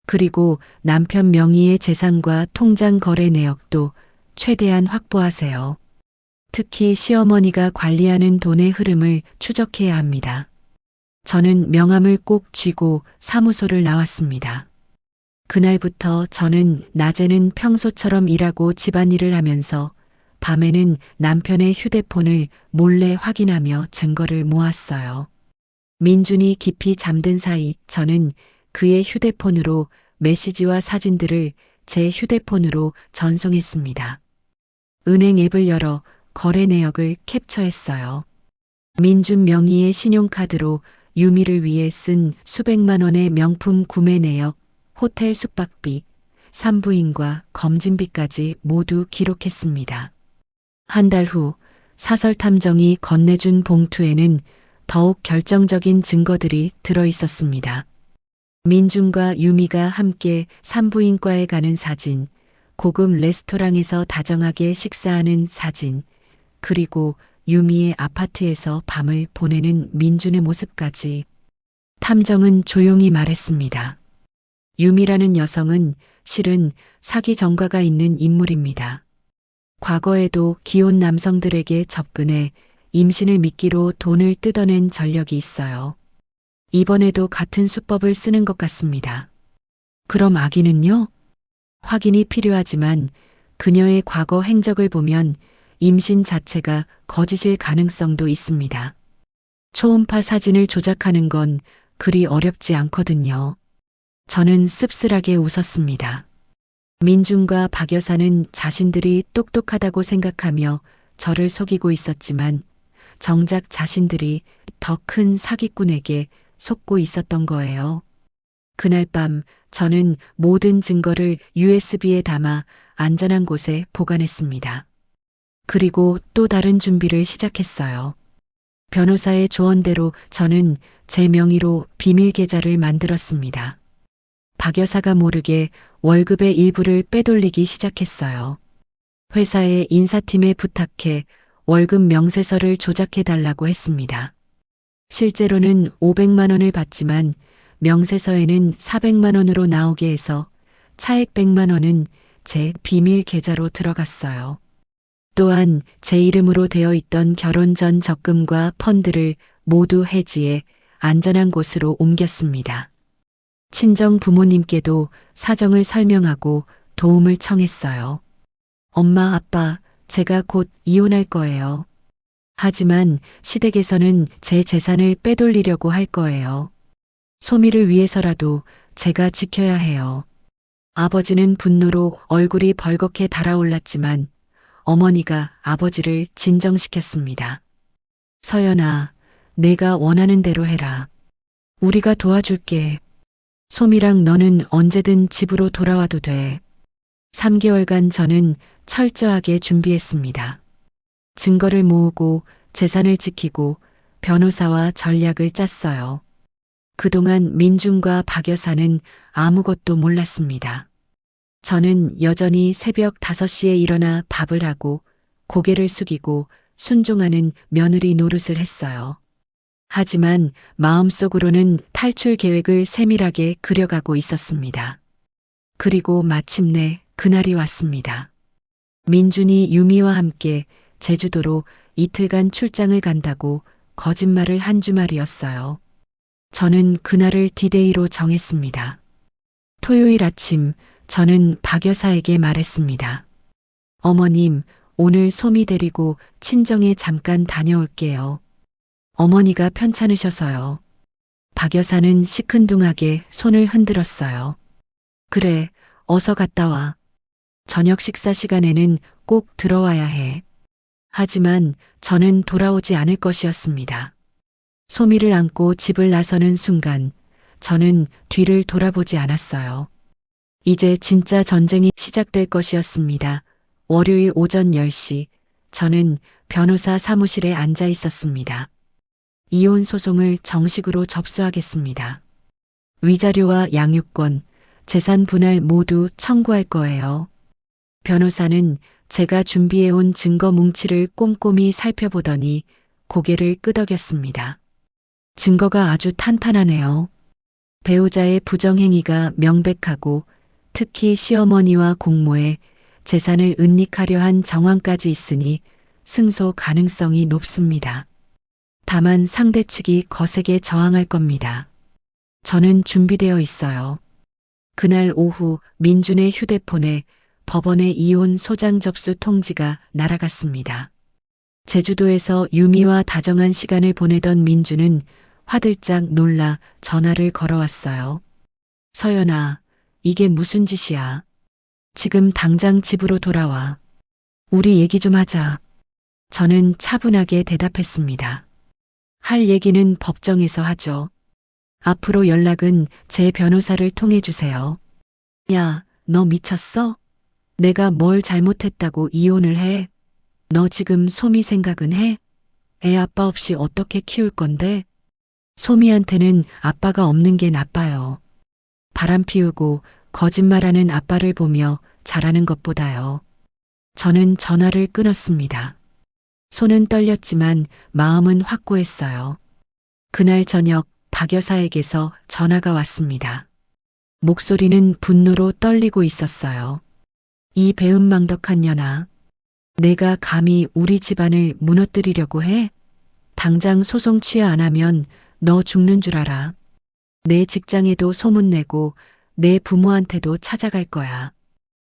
그리고 남편 명의의 재산과 통장 거래 내역도 최대한 확보하세요. 특히 시어머니가 관리하는 돈의 흐름을 추적해야 합니다. 저는 명함을 꼭 쥐고 사무소를 나왔습니다. 그날부터 저는 낮에는 평소처럼 일하고 집안일을 하면서 밤에는 남편의 휴대폰을 몰래 확인하며 증거를 모았어요. 민준이 깊이 잠든 사이 저는 그의 휴대폰으로 메시지와 사진들을 제 휴대폰으로 전송했습니다. 은행 앱을 열어 거래 내역을 캡처했어요. 민준 명의의 신용카드로 유미를 위해 쓴 수백만 원의 명품 구매 내역, 호텔 숙박비, 산부인과 검진비까지 모두 기록했습니다. 한 달 후 사설탐정이 건네준 봉투에는 더욱 결정적인 증거들이 들어 있었습니다. 민준과 유미가 함께 산부인과에 가는 사진, 고급 레스토랑에서 다정하게 식사하는 사진, 그리고 유미의 아파트에서 밤을 보내는 민준의 모습까지. 탐정은 조용히 말했습니다. 유미라는 여성은 실은 사기 전과가 있는 인물입니다. 과거에도 기혼 남성들에게 접근해 임신을 미끼로 돈을 뜯어낸 전력이 있어요. 이번에도 같은 수법을 쓰는 것 같습니다. 그럼 아기는요? 확인이 필요하지만 그녀의 과거 행적을 보면 임신 자체가 거짓일 가능성도 있습니다. 초음파 사진을 조작하는 건 그리 어렵지 않거든요. 저는 씁쓸하게 웃었습니다. 민준과 박 여사는 자신들이 똑똑하다고 생각하며 저를 속이고 있었지만 정작 자신들이 더 큰 사기꾼에게 속고 있었던 거예요. 그날 밤 저는 모든 증거를 USB에 담아 안전한 곳에 보관했습니다. 그리고 또 다른 준비를 시작했어요. 변호사의 조언대로 저는 제 명의로 비밀 계좌를 만들었습니다. 박 여사가 모르게 월급의 일부를 빼돌리기 시작했어요. 회사의 인사팀에 부탁해 월급 명세서를 조작해 달라고 했습니다. 실제로는 500만 원을 받지만 명세서에는 400만 원으로 나오게 해서 차액 100만 원은 제 비밀 계좌로 들어갔어요. 또한 제 이름으로 되어 있던 결혼 전 적금과 펀드를 모두 해지해 안전한 곳으로 옮겼습니다. 친정 부모님께도 사정을 설명하고 도움을 청했어요. 엄마, 아빠, 제가 곧 이혼할 거예요. 하지만 시댁에서는 제 재산을 빼돌리려고 할 거예요. 소미를 위해서라도 제가 지켜야 해요. 아버지는 분노로 얼굴이 벌겋게 달아올랐지만 어머니가 아버지를 진정시켰습니다. 서연아, 내가 원하는 대로 해라. 우리가 도와줄게. 소미랑 너는 언제든 집으로 돌아와도 돼. 3개월간 저는 철저하게 준비했습니다. 증거를 모으고 재산을 지키고 변호사와 전략을 짰어요. 그동안 민준과 박 여사는 아무것도 몰랐습니다. 저는 여전히 새벽 5시에 일어나 밥을 하고 고개를 숙이고 순종하는 며느리 노릇을 했어요. 하지만 마음속으로는 탈출 계획을 세밀하게 그려가고 있었습니다. 그리고 마침내 그날이 왔습니다. 민준이 유미와 함께 제주도로 이틀간 출장을 간다고 거짓말을 한 주말이었어요. 저는 그날을 디데이로 정했습니다. 토요일 아침 저는 박 여사에게 말했습니다. 어머님, 오늘 소미 데리고 친정에 잠깐 다녀올게요. 어머니가 편찮으셔서요. 박 여사는 시큰둥하게 손을 흔들었어요. 그래, 어서 갔다 와. 저녁 식사 시간에는 꼭 들어와야 해. 하지만 저는 돌아오지 않을 것이었습니다. 소미를 안고 집을 나서는 순간 저는 뒤를 돌아보지 않았어요. 이제 진짜 전쟁이 시작될 것이었습니다. 월요일 오전 10시 저는 변호사 사무실에 앉아 있었습니다. 이혼 소송을 정식으로 접수하겠습니다. 위자료와 양육권, 재산 분할 모두 청구할 거예요. 변호사는 제가 준비해온 증거 뭉치를 꼼꼼히 살펴보더니 고개를 끄덕였습니다. 증거가 아주 탄탄하네요. 배우자의 부정행위가 명백하고 특히 시어머니와 공모에 재산을 은닉하려 한 정황까지 있으니 승소 가능성이 높습니다. 다만 상대 측이 거세게 저항할 겁니다. 저는 준비되어 있어요. 그날 오후 민준의 휴대폰에 법원의 이혼 소장 접수 통지가 날아갔습니다. 제주도에서 유미와 다정한 시간을 보내던 민준은 화들짝 놀라 전화를 걸어왔어요. 서연아, 이게 무슨 짓이야? 지금 당장 집으로 돌아와. 우리 얘기 좀 하자. 저는 차분하게 대답했습니다. 할 얘기는 법정에서 하죠. 앞으로 연락은 제 변호사를 통해 주세요. 야, 너 미쳤어? 내가 뭘 잘못했다고 이혼을 해? 너 지금 소미 생각은 해? 애 아빠 없이 어떻게 키울 건데? 소미한테는 아빠가 없는 게 나빠요. 바람 피우고 거짓말하는 아빠를 보며 잘하는 것보다요. 저는 전화를 끊었습니다. 손은 떨렸지만 마음은 확고했어요. 그날 저녁 박 여사에게서 전화가 왔습니다. 목소리는 분노로 떨리고 있었어요. 이 배은망덕한 년아, 내가 감히 우리 집안을 무너뜨리려고 해? 당장 소송 취하 안 하면 너 죽는 줄 알아. 내 직장에도 소문내고 내 부모한테도 찾아갈 거야.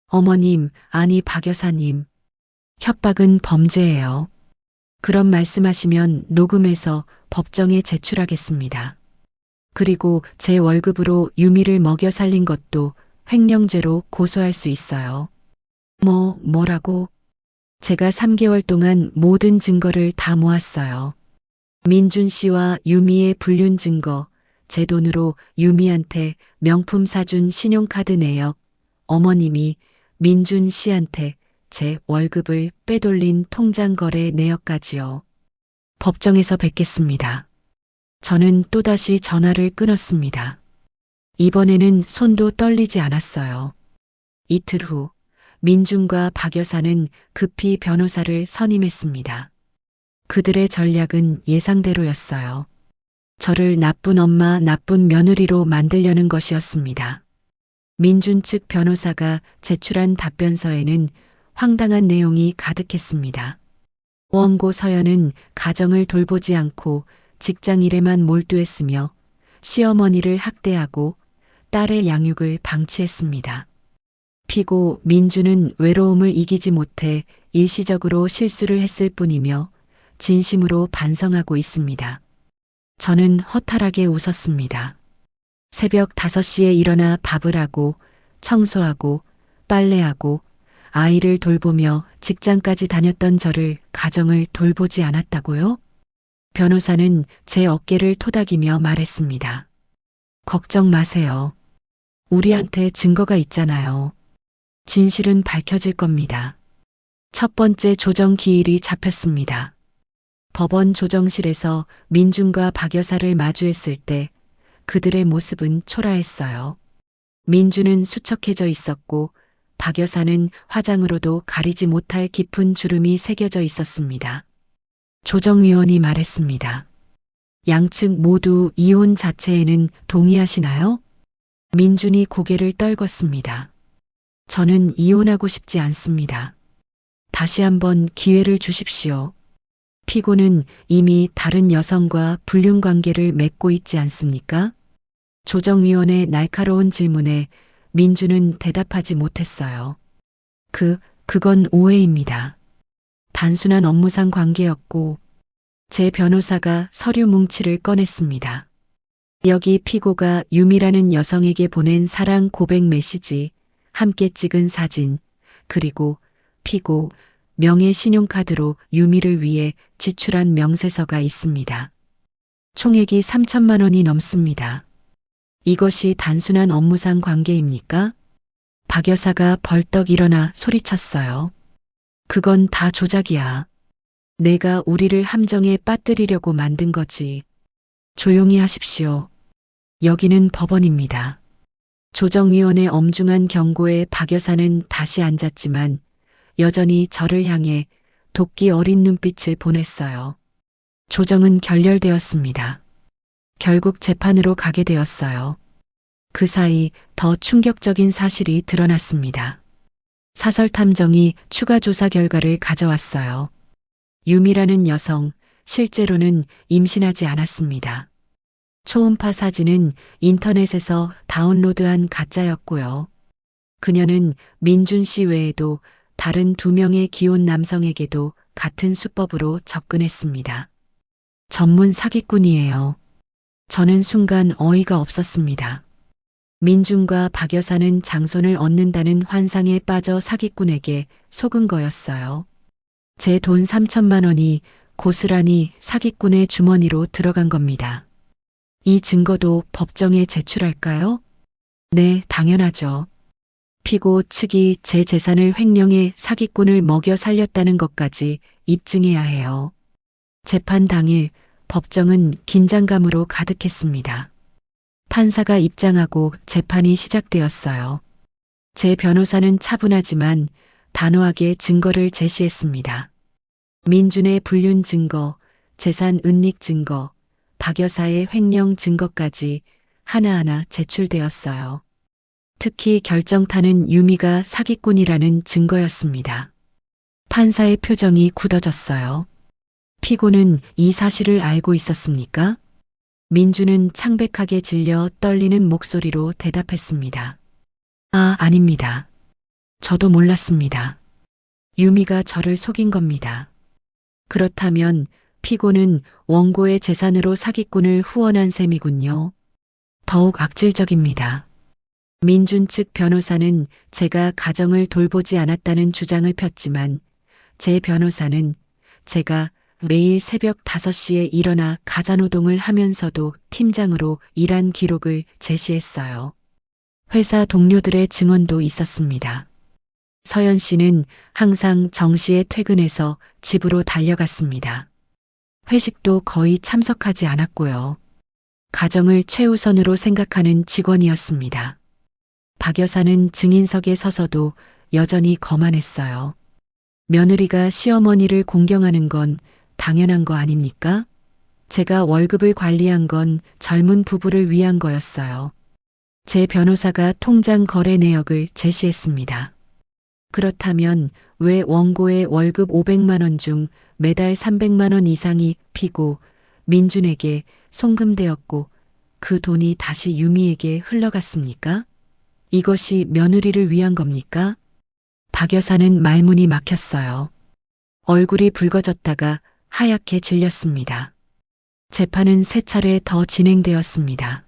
어머님, 아니 박 여사님. 협박은 범죄예요. 그런 말씀하시면 녹음해서 법정에 제출하겠습니다. 그리고 제 월급으로 유미를 먹여 살린 것도 횡령죄로 고소할 수 있어요. 뭐라고? 제가 3개월 동안 모든 증거를 다 모았어요. 민준 씨와 유미의 불륜 증거, 제 돈으로 유미한테 명품 사준 신용카드 내역, 어머님이 민준 씨한테 제 월급을 빼돌린 통장 거래 내역까지요. 법정에서 뵙겠습니다. 저는 또다시 전화를 끊었습니다. 이번에는 손도 떨리지 않았어요. 이틀 후 민준과 박 여사는 급히 변호사를 선임했습니다. 그들의 전략은 예상대로였어요. 저를 나쁜 엄마, 나쁜 며느리로 만들려는 것이었습니다. 민준 측 변호사가 제출한 답변서에는 황당한 내용이 가득했습니다. 원고 서연은 가정을 돌보지 않고 직장일에만 몰두했으며 시어머니를 학대하고 딸의 양육을 방치했습니다. 피고 민준은 외로움을 이기지 못해 일시적으로 실수를 했을 뿐이며 진심으로 반성하고 있습니다. 저는 허탈하게 웃었습니다. 새벽 5시에 일어나 밥을 하고 청소하고 빨래하고 아이를 돌보며 직장까지 다녔던 저를 가정을 돌보지 않았다고요? 변호사는 제 어깨를 토닥이며 말했습니다. 걱정 마세요. 우리한테 증거가 있잖아요. 진실은 밝혀질 겁니다. 첫 번째 조정 기일이 잡혔습니다. 법원 조정실에서 민준과 박 여사를 마주했을 때 그들의 모습은 초라했어요. 민준은 수척해져 있었고 박 여사는 화장으로도 가리지 못할 깊은 주름이 새겨져 있었습니다. 조정위원이 말했습니다. 양측 모두 이혼 자체에는 동의하시나요? 민준이 고개를 떨궜습니다. 저는 이혼하고 싶지 않습니다. 다시 한번 기회를 주십시오. 피고는 이미 다른 여성과 불륜 관계를 맺고 있지 않습니까? 조정위원의 날카로운 질문에 민준은 대답하지 못했어요. 그건 오해입니다. 단순한 업무상 관계였고 제 변호사가 서류 뭉치를 꺼냈습니다. 여기 피고가 유미라는 여성에게 보낸 사랑 고백 메시지, 함께 찍은 사진, 그리고 피고 명의 신용카드로 유미를 위해 지출한 명세서가 있습니다. 총액이 3천만 원이 넘습니다. 이것이 단순한 업무상 관계입니까? 박 여사가 벌떡 일어나 소리쳤어요. 그건 다 조작이야. 내가 우리를 함정에 빠뜨리려고 만든 거지. 조용히 하십시오. 여기는 법원입니다. 조정위원의 엄중한 경고에 박 여사는 다시 앉았지만 여전히 저를 향해 도끼 어린 눈빛을 보냈어요. 조정은 결렬되었습니다. 결국 재판으로 가게 되었어요. 그 사이 더 충격적인 사실이 드러났습니다. 사설탐정이 추가 조사 결과를 가져왔어요. 유미라는 여성, 실제로는 임신하지 않았습니다. 초음파 사진은 인터넷에서 다운로드한 가짜였고요. 그녀는 민준 씨 외에도 다른 2명의 기혼 남성에게도 같은 수법으로 접근했습니다. 전문 사기꾼이에요. 저는 순간 어이가 없었습니다. 민준과 박 여사는 장손을 얻는다는 환상에 빠져 사기꾼에게 속은 거였어요. 제 돈 3천만 원이 고스란히 사기꾼의 주머니로 들어간 겁니다. 이 증거도 법정에 제출할까요? 네, 당연하죠. 피고 측이 제 재산을 횡령해 사기꾼을 먹여 살렸다는 것까지 입증해야 해요. 재판 당일 법정은 긴장감으로 가득했습니다. 판사가 입장하고 재판이 시작되었어요. 제 변호사는 차분하지만 단호하게 증거를 제시했습니다. 민준의 불륜 증거, 재산 은닉 증거, 박 여사의 횡령 증거까지 하나하나 제출되었어요. 특히 결정타는 유미가 사기꾼이라는 증거였습니다. 판사의 표정이 굳어졌어요. 피고는 이 사실을 알고 있었습니까? 민주는 창백하게 질려 떨리는 목소리로 대답했습니다. 아, 아닙니다. 저도 몰랐습니다. 유미가 저를 속인 겁니다. 그렇다면 피고는 원고의 재산으로 사기꾼을 후원한 셈이군요. 더욱 악질적입니다. 민준 측 변호사는 제가 가정을 돌보지 않았다는 주장을 폈지만 제 변호사는 제가 매일 새벽 5시에 일어나 가사노동을 하면서도 팀장으로 일한 기록을 제시했어요. 회사 동료들의 증언도 있었습니다. 서연 씨는 항상 정시에 퇴근해서 집으로 달려갔습니다. 회식도 거의 참석하지 않았고요. 가정을 최우선으로 생각하는 직원이었습니다. 박 여사는 증인석에 서서도 여전히 거만했어요. 며느리가 시어머니를 공경하는 건 당연한 거 아닙니까? 제가 월급을 관리한 건 젊은 부부를 위한 거였어요. 제 변호사가 통장 거래 내역을 제시했습니다. 그렇다면 왜 원고의 월급 500만 원 중 매달 300만 원 이상이 피고 민준에게 송금되었고 그 돈이 다시 유미에게 흘러갔습니까? 이것이 며느리를 위한 겁니까? 박 여사는 말문이 막혔어요. 얼굴이 붉어졌다가 하얗게 질렸습니다. 재판은 3차례 더 진행되었습니다.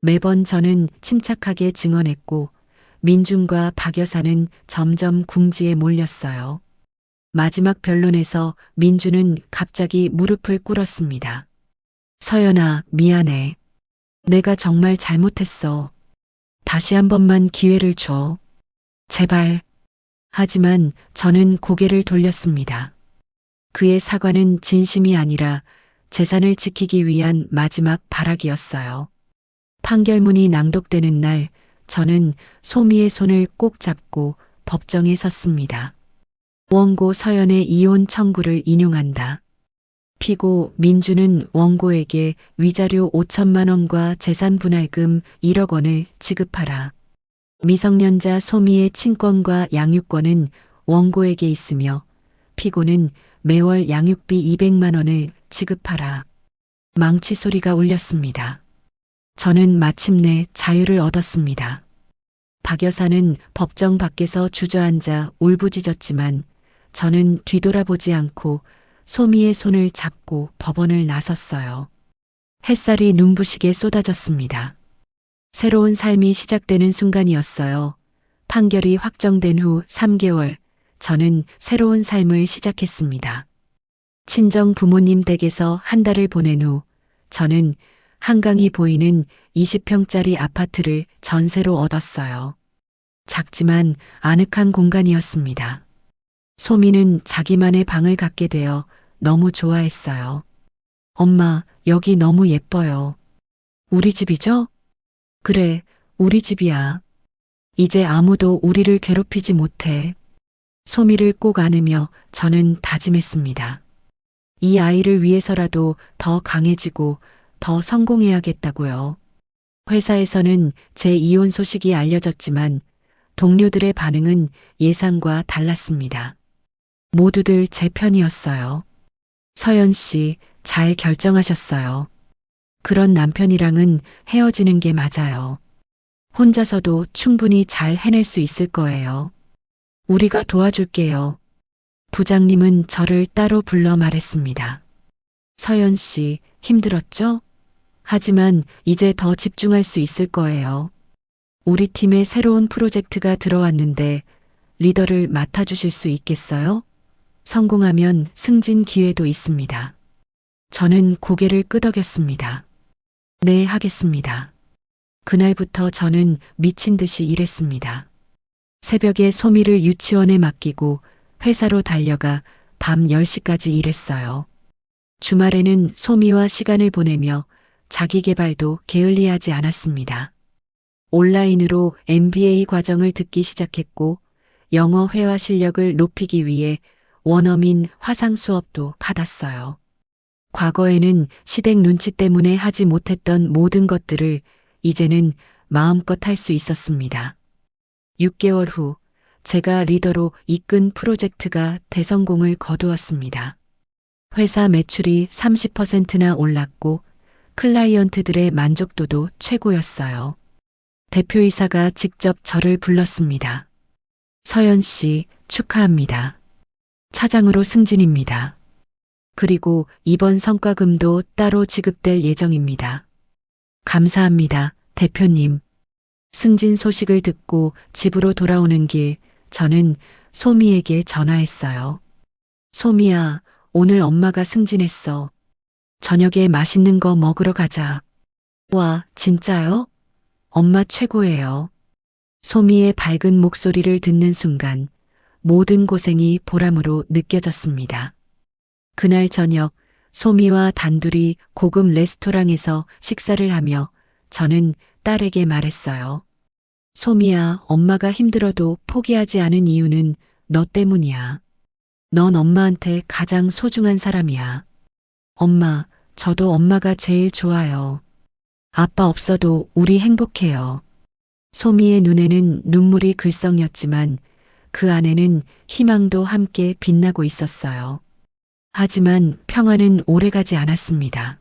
매번 저는 침착하게 증언했고 민준과 박 여사는 점점 궁지에 몰렸어요. 마지막 변론에서 민준은 갑자기 무릎을 꿇었습니다. 서연아, 미안해. 내가 정말 잘못했어. 다시 한 번만 기회를 줘. 제발. 하지만 저는 고개를 돌렸습니다. 그의 사과는 진심이 아니라 재산을 지키기 위한 마지막 발악이었어요. 판결문이 낭독되는 날 저는 소미의 손을 꼭 잡고 법정에 섰습니다. 원고 서연의 이혼 청구를 인용한다. 피고 민주는 원고에게 위자료 5천만 원과 재산 분할금 1억 원을 지급하라. 미성년자 소미의 친권과 양육권은 원고에게 있으며 피고는 매월 양육비 200만 원을 지급하라. 망치 소리가 울렸습니다. 저는 마침내 자유를 얻었습니다. 박 여사는 법정 밖에서 주저앉아 울부짖었지만 저는 뒤돌아보지 않고 소미의 손을 잡고 법원을 나섰어요. 햇살이 눈부시게 쏟아졌습니다. 새로운 삶이 시작되는 순간이었어요. 판결이 확정된 후 3개월, 저는 새로운 삶을 시작했습니다. 친정 부모님 댁에서 한 달을 보낸 후, 저는 한강이 보이는 20평짜리 아파트를 전세로 얻었어요. 작지만 아늑한 공간이었습니다. 소미는 자기만의 방을 갖게 되어 너무 좋아했어요. 엄마, 여기 너무 예뻐요. 우리 집이죠? 그래, 우리 집이야. 이제 아무도 우리를 괴롭히지 못해. 소미를 꼭 안으며 저는 다짐했습니다. 이 아이를 위해서라도 더 강해지고 더 성공해야겠다고요. 회사에서는 제 이혼 소식이 알려졌지만 동료들의 반응은 예상과 달랐습니다. 모두들 제 편이었어요. 서연 씨, 잘 결정하셨어요. 그런 남편이랑은 헤어지는 게 맞아요. 혼자서도 충분히 잘 해낼 수 있을 거예요. 우리가 도와줄게요. 부장님은 저를 따로 불러 말했습니다. 서연 씨, 힘들었죠? 하지만 이제 더 집중할 수 있을 거예요. 우리 팀에 새로운 프로젝트가 들어왔는데 리더를 맡아주실 수 있겠어요? 성공하면 승진 기회도 있습니다. 저는 고개를 끄덕였습니다. 네, 하겠습니다. 그날부터 저는 미친 듯이 일했습니다. 새벽에 소미를 유치원에 맡기고 회사로 달려가 밤 10시까지 일했어요. 주말에는 소미와 시간을 보내며 자기 개발도 게을리하지 않았습니다. 온라인으로 MBA 과정을 듣기 시작했고 영어 회화 실력을 높이기 위해 원어민 화상 수업도 받았어요. 과거에는 시댁 눈치 때문에 하지 못했던 모든 것들을 이제는 마음껏 할 수 있었습니다. 6개월 후 제가 리더로 이끈 프로젝트가 대성공을 거두었습니다. 회사 매출이 30%나 올랐고 클라이언트들의 만족도도 최고였어요. 대표이사가 직접 저를 불렀습니다. 서연 씨, 축하합니다. 차장으로 승진입니다. 그리고 이번 성과금도 따로 지급될 예정입니다. 감사합니다, 대표님. 승진 소식을 듣고 집으로 돌아오는 길, 저는 소미에게 전화했어요. 소미야, 오늘 엄마가 승진했어. 저녁에 맛있는 거 먹으러 가자. 와, 진짜요? 엄마 최고예요. 소미의 밝은 목소리를 듣는 순간 모든 고생이 보람으로 느껴졌습니다. 그날 저녁 소미와 단둘이 고급 레스토랑에서 식사를 하며 저는 딸에게 말했어요. 소미야, 엄마가 힘들어도 포기하지 않은 이유는 너 때문이야. 넌 엄마한테 가장 소중한 사람이야. 엄마, 저도 엄마가 제일 좋아요. 아빠 없어도 우리 행복해요. 소미의 눈에는 눈물이 글썽였지만 그 안에는 희망도 함께 빛나고 있었어요. 하지만 평화는 오래가지 않았습니다.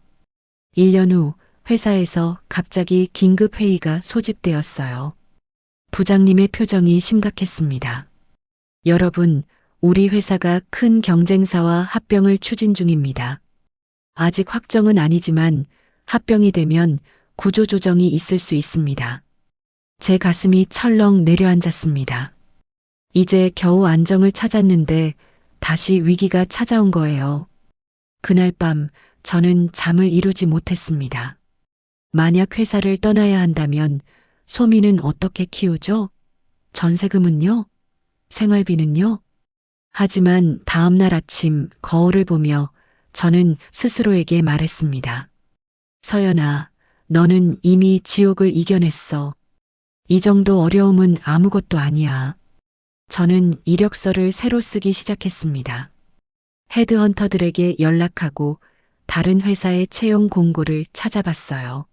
1년 후 회사에서 갑자기 긴급 회의가 소집되었어요. 부장님의 표정이 심각했습니다. 여러분, 우리 회사가 큰 경쟁사와 합병을 추진 중입니다. 아직 확정은 아니지만 합병이 되면 구조조정이 있을 수 있습니다. 제 가슴이 철렁 내려앉았습니다. 이제 겨우 안정을 찾았는데 다시 위기가 찾아온 거예요. 그날 밤 저는 잠을 이루지 못했습니다. 만약 회사를 떠나야 한다면 소미는 어떻게 키우죠? 전세금은요? 생활비는요? 하지만 다음 날 아침 거울을 보며 저는 스스로에게 말했습니다. 서연아, 너는 이미 지옥을 이겨냈어. 이 정도 어려움은 아무것도 아니야. 저는 이력서를 새로 쓰기 시작했습니다. 헤드헌터들에게 연락하고 다른 회사의 채용 공고를 찾아봤어요.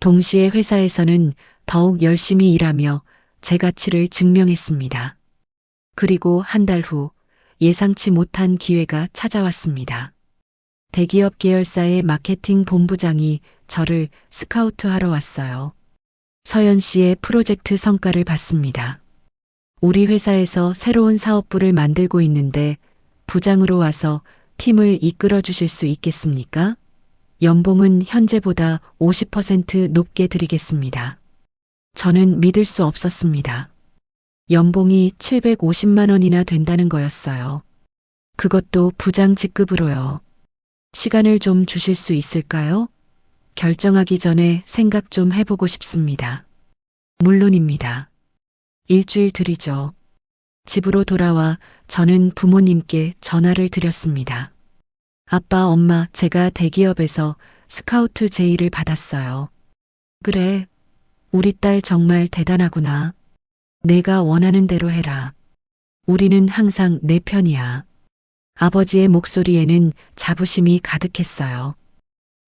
동시에 회사에서는 더욱 열심히 일하며 제 가치를 증명했습니다. 그리고 한 달 후 예상치 못한 기회가 찾아왔습니다. 대기업 계열사의 마케팅 본부장이 저를 스카우트하러 왔어요. 서연 씨의 프로젝트 성과를 봤습니다. 우리 회사에서 새로운 사업부를 만들고 있는데 부장으로 와서 팀을 이끌어 주실 수 있겠습니까? 연봉은 현재보다 50% 높게 드리겠습니다. 저는 믿을 수 없었습니다. 연봉이 750만 원이나 된다는 거였어요. 그것도 부장 직급으로요. 시간을 좀 주실 수 있을까요? 결정하기 전에 생각 좀 해보고 싶습니다. 물론입니다. 일주일 드리죠. 집으로 돌아와 저는 부모님께 전화를 드렸습니다. 아빠, 엄마, 제가 대기업에서 스카우트 제의를 받았어요. 그래, 우리 딸 정말 대단하구나. 내가 원하는 대로 해라. 우리는 항상 내 편이야. 아버지의 목소리에는 자부심이 가득했어요.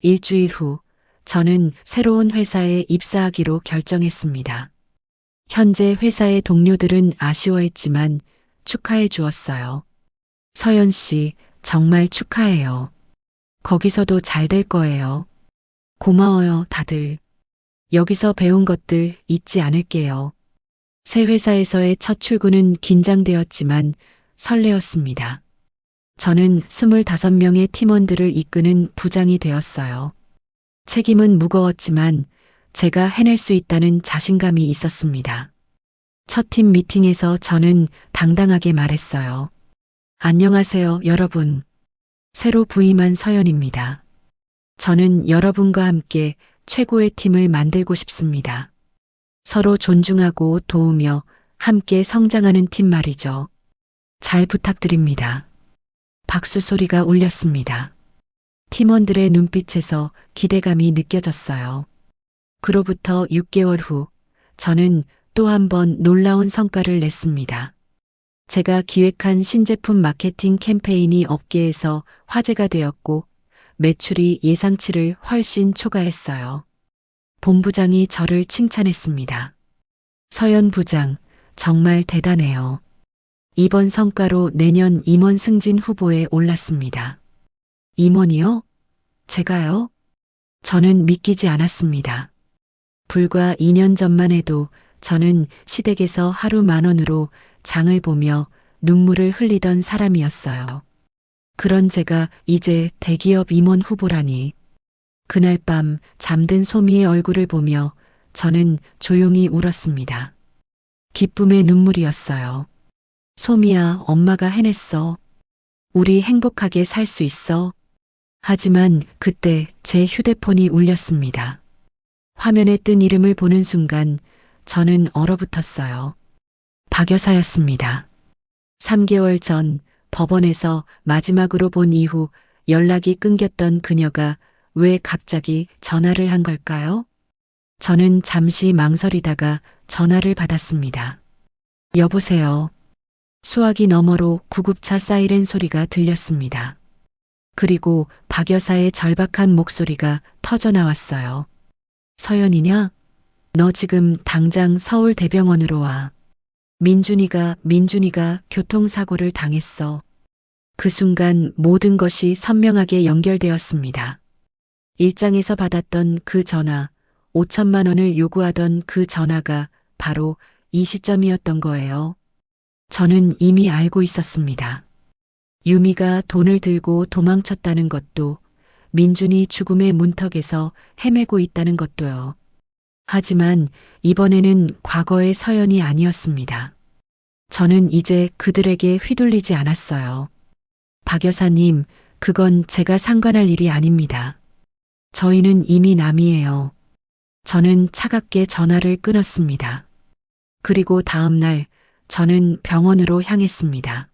일주일 후 저는 새로운 회사에 입사하기로 결정했습니다. 현재 회사의 동료들은 아쉬워했지만 축하해 주었어요. 서연 씨, 정말 축하해요. 거기서도 잘 될 거예요. 고마워요, 다들. 여기서 배운 것들 잊지 않을게요. 새 회사에서의 첫 출근은 긴장되었지만 설레었습니다. 저는 25명의 팀원들을 이끄는 부장이 되었어요. 책임은 무거웠지만 제가 해낼 수 있다는 자신감이 있었습니다. 첫 팀 미팅에서 저는 당당하게 말했어요. 안녕하세요, 여러분. 새로 부임한 서연입니다. 저는 여러분과 함께 최고의 팀을 만들고 싶습니다. 서로 존중하고 도우며 함께 성장하는 팀 말이죠. 잘 부탁드립니다. 박수 소리가 울렸습니다. 팀원들의 눈빛에서 기대감이 느껴졌어요. 그로부터 6개월 후 저는 또 한 번 놀라운 성과를 냈습니다. 제가 기획한 신제품 마케팅 캠페인이 업계에서 화제가 되었고 매출이 예상치를 훨씬 초과했어요. 본부장이 저를 칭찬했습니다. 서연 부장, 정말 대단해요. 이번 성과로 내년 임원 승진 후보에 올랐습니다. 임원이요? 제가요? 저는 믿기지 않았습니다. 불과 2년 전만 해도 저는 시댁에서 하루 10,000원으로 장을 보며 눈물을 흘리던 사람이었어요. 그런 제가 이제 대기업 임원 후보라니. 그날 밤 잠든 소미의 얼굴을 보며 저는 조용히 울었습니다. 기쁨의 눈물이었어요. 소미야, 엄마가 해냈어. 우리 행복하게 살 수 있어. 하지만 그때 제 휴대폰이 울렸습니다. 화면에 뜬 이름을 보는 순간 저는 얼어붙었어요. 박 여사였습니다. 3개월 전 법원에서 마지막으로 본 이후 연락이 끊겼던 그녀가 왜 갑자기 전화를 한 걸까요? 저는 잠시 망설이다가 전화를 받았습니다. 여보세요. 수화기 너머로 구급차 사이렌 소리가 들렸습니다. 그리고 박 여사의 절박한 목소리가 터져 나왔어요. 서연이냐? 너 지금 당장 서울대병원으로 와. 민준이가 교통사고를 당했어. 그 순간 모든 것이 선명하게 연결되었습니다. 일장에서 받았던 그 전화, 5천만 원을 요구하던 그 전화가 바로 이 시점이었던 거예요. 저는 이미 알고 있었습니다. 유미가 돈을 들고 도망쳤다는 것도, 민준이 죽음의 문턱에서 헤매고 있다는 것도요. 하지만 이번에는 과거의 서연이 아니었습니다. 저는 이제 그들에게 휘둘리지 않았어요. 박 여사님, 그건 제가 상관할 일이 아닙니다. 저희는 이미 남이에요. 저는 차갑게 전화를 끊었습니다. 그리고 다음 날 저는 병원으로 향했습니다.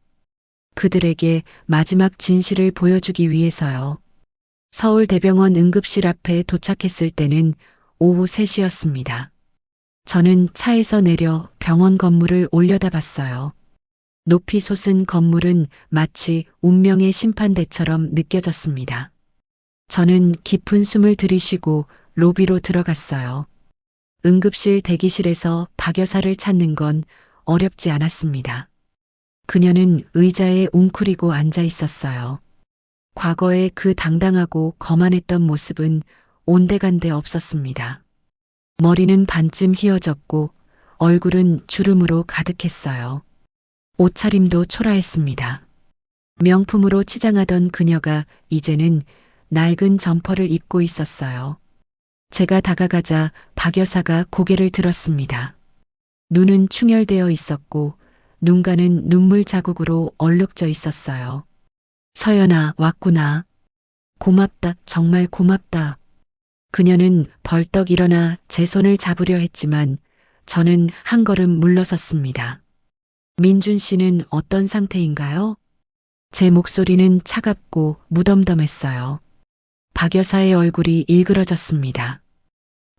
그들에게 마지막 진실을 보여주기 위해서요. 서울대병원 응급실 앞에 도착했을 때는 오후 3시였습니다. 저는 차에서 내려 병원 건물을 올려다봤어요. 높이 솟은 건물은 마치 운명의 심판대처럼 느껴졌습니다. 저는 깊은 숨을 들이쉬고 로비로 들어갔어요. 응급실 대기실에서 박 여사를 찾는 건 어렵지 않았습니다. 그녀는 의자에 웅크리고 앉아 있었어요. 과거의 그 당당하고 거만했던 모습은 온데간데 없었습니다. 머리는 반쯤 휘어졌고 얼굴은 주름으로 가득했어요. 옷차림도 초라했습니다. 명품으로 치장하던 그녀가 이제는 낡은 점퍼를 입고 있었어요. 제가 다가가자 박 여사가 고개를 들었습니다. 눈은 충혈되어 있었고 눈가는 눈물 자국으로 얼룩져 있었어요. 서연아, 왔구나. 고맙다, 정말 고맙다. 그녀는 벌떡 일어나 제 손을 잡으려 했지만 저는 한 걸음 물러섰습니다. 민준 씨는 어떤 상태인가요? 제 목소리는 차갑고 무덤덤했어요. 박 여사의 얼굴이 일그러졌습니다.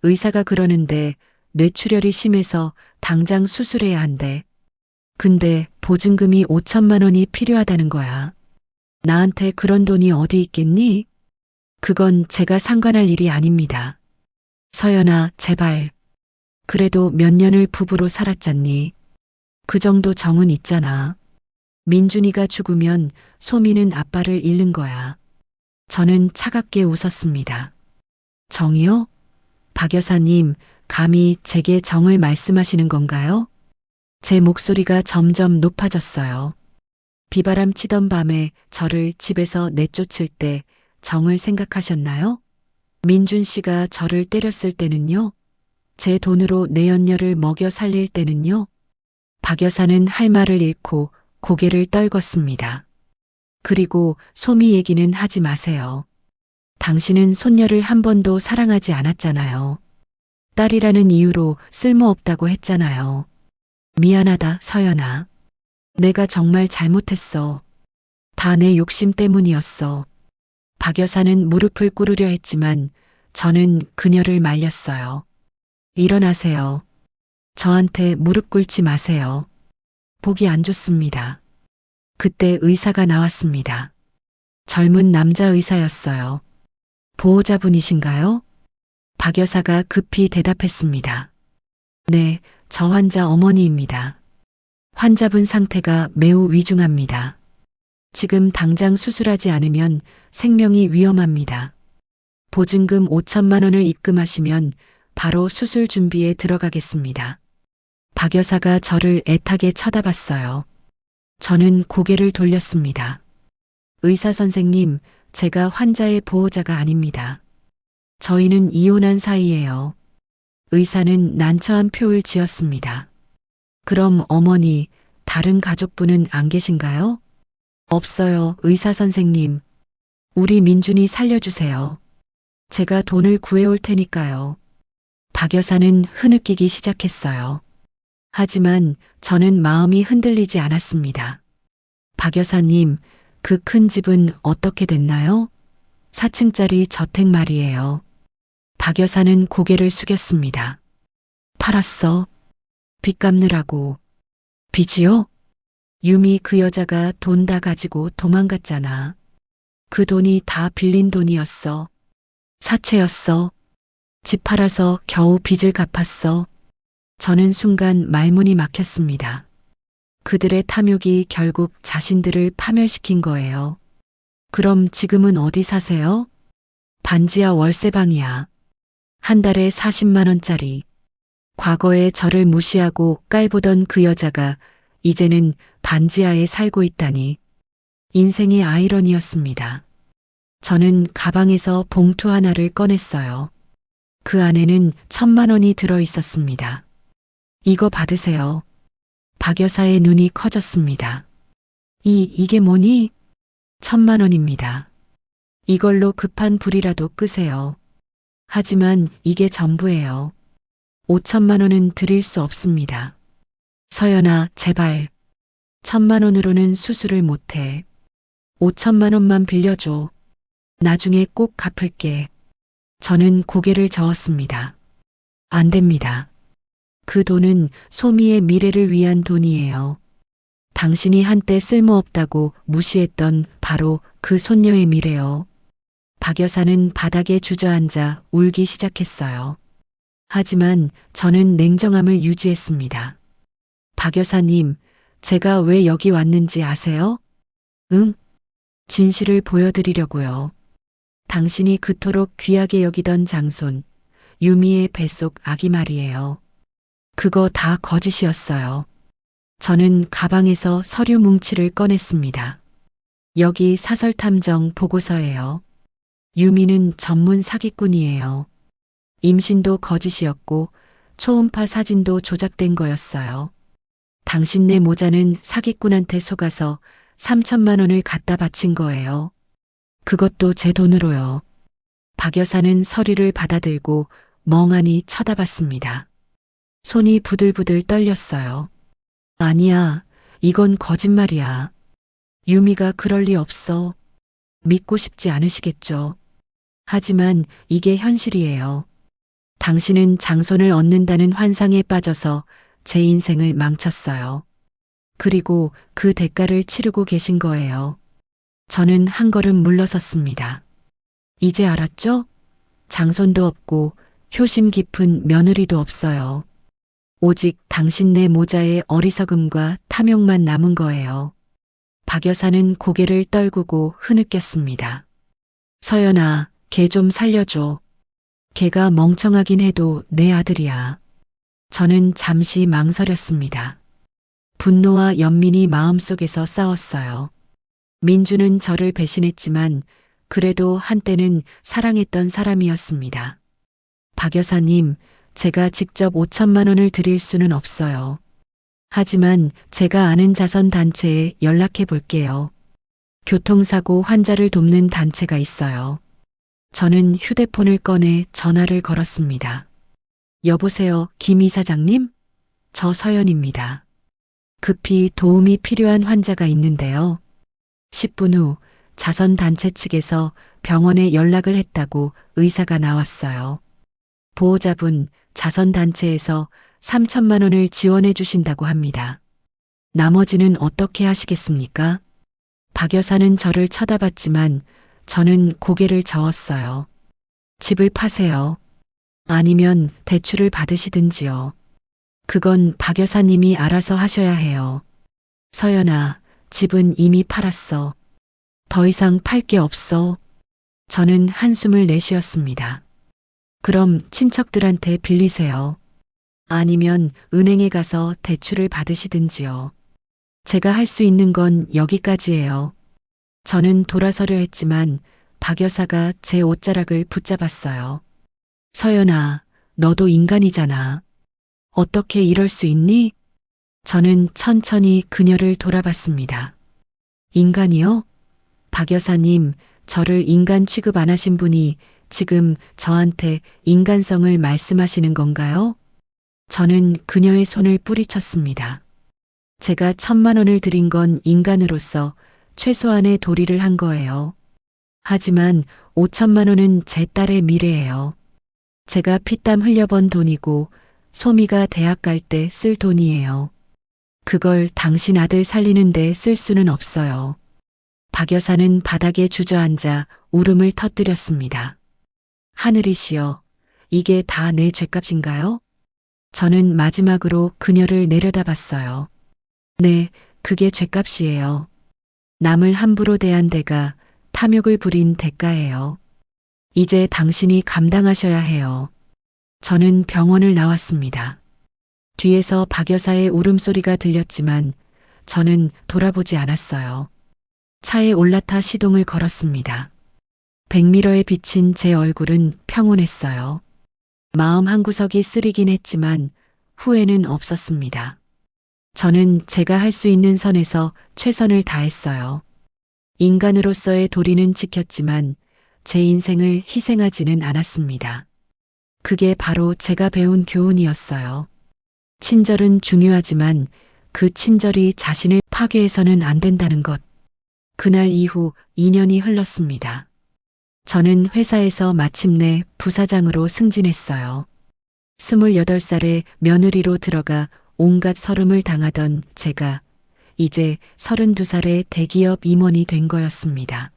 의사가 그러는데 뇌출혈이 심해서 당장 수술해야 한대. 근데 보증금이 5천만 원이 필요하다는 거야. 나한테 그런 돈이 어디 있겠니? 그건 제가 상관할 일이 아닙니다. 서연아, 제발. 그래도 몇 년을 부부로 살았잖니. 그 정도 정은 있잖아. 민준이가 죽으면 소미는 아빠를 잃는 거야. 저는 차갑게 웃었습니다. 정이요? 박 여사님, 감히 제게 정을 말씀하시는 건가요? 제 목소리가 점점 높아졌어요. 비바람 치던 밤에 저를 집에서 내쫓을 때 정을 생각하셨나요? 민준 씨가 저를 때렸을 때는요? 제 돈으로 내연녀를 먹여 살릴 때는요? 박 여사는 할 말을 잃고 고개를 떨궜습니다. 그리고 소미 얘기는 하지 마세요. 당신은 손녀를 한 번도 사랑하지 않았잖아요. 딸이라는 이유로 쓸모없다고 했잖아요. 미안하다, 서연아. 내가 정말 잘못했어. 다 내 욕심 때문이었어. 박 여사는 무릎을 꿇으려 했지만 저는 그녀를 말렸어요. 일어나세요. 저한테 무릎 꿇지 마세요. 보기 안 좋습니다. 그때 의사가 나왔습니다. 젊은 남자 의사였어요. 보호자분이신가요? 박 여사가 급히 대답했습니다. 네, 저 환자 어머니입니다. 환자분 상태가 매우 위중합니다. 지금 당장 수술하지 않으면 생명이 위험합니다. 보증금 5천만 원을 입금하시면 바로 수술 준비에 들어가겠습니다. 박 여사가 저를 애타게 쳐다봤어요. 저는 고개를 돌렸습니다. 의사 선생님, 제가 환자의 보호자가 아닙니다. 저희는 이혼한 사이예요. 의사는 난처한 표를 지었습니다. 그럼 어머니, 다른 가족분은 안 계신가요? 없어요, 의사 선생님. 우리 민준이 살려주세요. 제가 돈을 구해올 테니까요. 박 여사는 흐느끼기 시작했어요. 하지만 저는 마음이 흔들리지 않았습니다. 박 여사님, 그 큰 집은 어떻게 됐나요? 4층짜리 저택 말이에요. 박 여사는 고개를 숙였습니다. 팔았어. 빚 갚느라고. 빚이요? 유미 그 여자가 돈 다 가지고 도망갔잖아. 그 돈이 다 빌린 돈이었어. 사채였어. 집 팔아서 겨우 빚을 갚았어. 저는 순간 말문이 막혔습니다. 그들의 탐욕이 결국 자신들을 파멸시킨 거예요. 그럼 지금은 어디 사세요? 반지하 월세방이야. 한 달에 40만 원짜리. 과거에 저를 무시하고 깔보던 그 여자가 이제는 반지하에 살고 있다니. 인생의 아이러니였습니다. 저는 가방에서 봉투 하나를 꺼냈어요. 그 안에는 1,000만 원이 들어 있었습니다. 이거 받으세요. 박 여사의 눈이 커졌습니다. 이게 뭐니? 1,000만 원입니다. 이걸로 급한 불이라도 끄세요. 하지만 이게 전부예요. 5천만 원은 드릴 수 없습니다. 서연아, 제발. 1,000만 원으로는 수술을 못해. 5천만 원만 빌려줘. 나중에 꼭 갚을게. 저는 고개를 저었습니다. 안 됩니다. 그 돈은 소미의 미래를 위한 돈이에요. 당신이 한때 쓸모없다고 무시했던 바로 그 손녀의 미래요. 박 여사는 바닥에 주저앉아 울기 시작했어요. 하지만 저는 냉정함을 유지했습니다. 박 여사님, 제가 왜 여기 왔는지 아세요? 응? 진실을 보여드리려고요. 당신이 그토록 귀하게 여기던 장손, 유미의 뱃속 아기 말이에요. 그거 다 거짓이었어요. 저는 가방에서 서류 뭉치를 꺼냈습니다. 여기 사설탐정 보고서예요. 유미는 전문 사기꾼이에요. 임신도 거짓이었고 초음파 사진도 조작된 거였어요. 당신네 모자는 사기꾼한테 속아서 3천만 원을 갖다 바친 거예요. 그것도 제 돈으로요. 박 여사는 서류를 받아들고 멍하니 쳐다봤습니다. 손이 부들부들 떨렸어요. 아니야, 이건 거짓말이야. 유미가 그럴 리 없어. 믿고 싶지 않으시겠죠. 하지만 이게 현실이에요. 당신은 장손을 얻는다는 환상에 빠져서 제 인생을 망쳤어요. 그리고 그 대가를 치르고 계신 거예요. 저는 한 걸음 물러섰습니다. 이제 알았죠? 장손도 없고 효심 깊은 며느리도 없어요. 오직 당신네 모자의 어리석음과 탐욕만 남은 거예요. 박 여사는 고개를 떨구고 흐느꼈습니다. 서연아, 걔 좀 살려줘. 걔가 멍청하긴 해도 내 아들이야. 저는 잠시 망설였습니다. 분노와 연민이 마음속에서 싸웠어요. 민주는 저를 배신했지만 그래도 한때는 사랑했던 사람이었습니다. 박 여사님, 제가 직접 5천만 원을 드릴 수는 없어요. 하지만 제가 아는 자선단체에 연락해 볼게요. 교통사고 환자를 돕는 단체가 있어요. 저는 휴대폰을 꺼내 전화를 걸었습니다. 여보세요, 김 이사장님? 저 서연입니다. 급히 도움이 필요한 환자가 있는데요. 10분 후 자선단체 측에서 병원에 연락을 했다고 의사가 나왔어요. 보호자분, 자선단체에서 3천만 원을 지원해 주신다고 합니다. 나머지는 어떻게 하시겠습니까? 박 여사는 저를 쳐다봤지만 저는 고개를 저었어요. 집을 파세요. 아니면 대출을 받으시든지요. 그건 박 여사님이 알아서 하셔야 해요. 서연아, 집은 이미 팔았어. 더 이상 팔 게 없어. 저는 한숨을 내쉬었습니다. 그럼 친척들한테 빌리세요. 아니면 은행에 가서 대출을 받으시든지요. 제가 할 수 있는 건 여기까지예요. 저는 돌아서려 했지만 박 여사가 제 옷자락을 붙잡았어요. 서연아, 너도 인간이잖아. 어떻게 이럴 수 있니? 저는 천천히 그녀를 돌아봤습니다. 인간이요? 박 여사님, 저를 인간 취급 안 하신 분이 지금 저한테 인간성을 말씀하시는 건가요? 저는 그녀의 손을 뿌리쳤습니다. 제가 1,000만 원을 드린 건 인간으로서 최소한의 도리를 한 거예요. 하지만 5천만 원은 제 딸의 미래예요. 제가 피땀 흘려번 돈이고 소미가 대학 갈 때 쓸 돈이에요. 그걸 당신 아들 살리는 데 쓸 수는 없어요. 박 여사는 바닥에 주저앉아 울음을 터뜨렸습니다. 하늘이시여, 이게 다 내 죗값인가요? 저는 마지막으로 그녀를 내려다봤어요. 네, 그게 죗값이에요. 남을 함부로 대한 대가 탐욕을 부린 대가예요. 이제 당신이 감당하셔야 해요. 저는 병원을 나왔습니다. 뒤에서 박 여사의 울음소리가 들렸지만 저는 돌아보지 않았어요. 차에 올라타 시동을 걸었습니다. 백미러에 비친 제 얼굴은 평온했어요. 마음 한구석이 쓰리긴 했지만 후회는 없었습니다. 저는 제가 할 수 있는 선에서 최선을 다했어요. 인간으로서의 도리는 지켰지만 제 인생을 희생하지는 않았습니다. 그게 바로 제가 배운 교훈이었어요. 친절은 중요하지만 그 친절이 자신을 파괴해서는 안 된다는 것. 그날 이후 2년이 흘렀습니다. 저는 회사에서 마침내 부사장으로 승진했어요. 28살에 며느리로 들어가 온갖 서름을 당하던 제가 이제 32살에 대기업 임원이 된 거였습니다.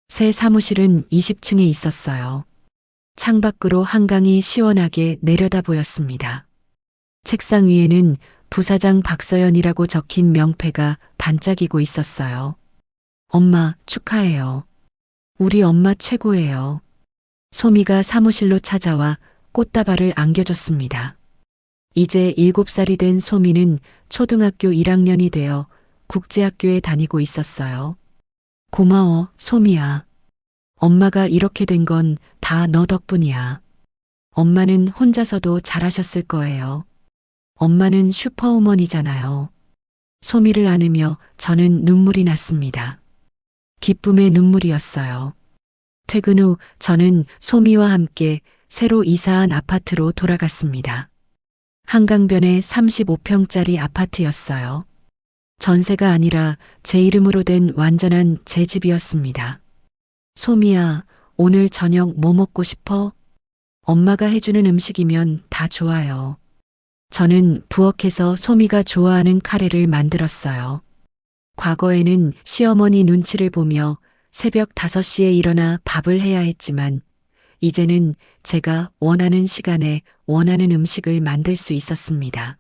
새 사무실은 20층에 있었어요. 창밖으로 한강이 시원하게 내려다 보였습니다. 책상 위에는 부사장 박서연이라고 적힌 명패가 반짝이고 있었어요. 엄마, 축하해요. 우리 엄마 최고예요. 소미가 사무실로 찾아와 꽃다발을 안겨줬습니다. 이제 7살이 된 소미는 초등학교 1학년이 되어 국제학교에 다니고 있었어요. 고마워, 소미야. 엄마가 이렇게 된 건 다 너 덕분이야. 엄마는 혼자서도 잘하셨을 거예요. 엄마는 슈퍼우먼이잖아요. 소미를 안으며 저는 눈물이 났습니다. 기쁨의 눈물이었어요. 퇴근 후 저는 소미와 함께 새로 이사한 아파트로 돌아갔습니다. 한강변의 35평짜리 아파트였어요. 전세가 아니라 제 이름으로 된 완전한 제 집이었습니다. 소미야, 오늘 저녁 뭐 먹고 싶어? 엄마가 해주는 음식이면 다 좋아요. 저는 부엌에서 소미가 좋아하는 카레를 만들었어요. 과거에는 시어머니 눈치를 보며 새벽 5시에 일어나 밥을 해야 했지만 이제는 제가 원하는 시간에 원하는 음식을 만들 수 있었습니다.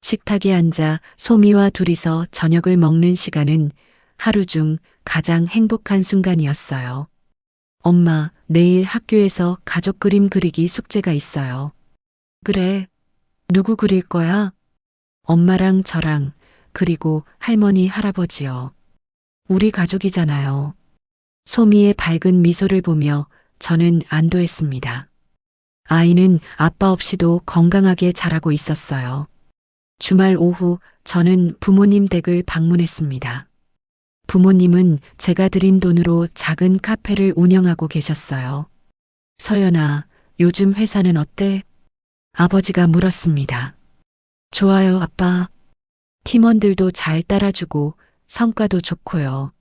식탁에 앉아 소미와 둘이서 저녁을 먹는 시간은 하루 중 가장 행복한 순간이었어요. 엄마, 내일 학교에서 가족 그림 그리기 숙제가 있어요. 그래. 누구 그릴 거야? 엄마랑 저랑, 그리고 할머니, 할아버지요. 우리 가족이잖아요. 소미의 밝은 미소를 보며 저는 안도했습니다. 아이는 아빠 없이도 건강하게 자라고 있었어요. 주말 오후 저는 부모님 댁을 방문했습니다. 부모님은 제가 드린 돈으로 작은 카페를 운영하고 계셨어요. 서연아, 요즘 회사는 어때? 아버지가 물었습니다. 좋아요, 아빠. 팀원들도 잘 따라주고 성과도 좋고요.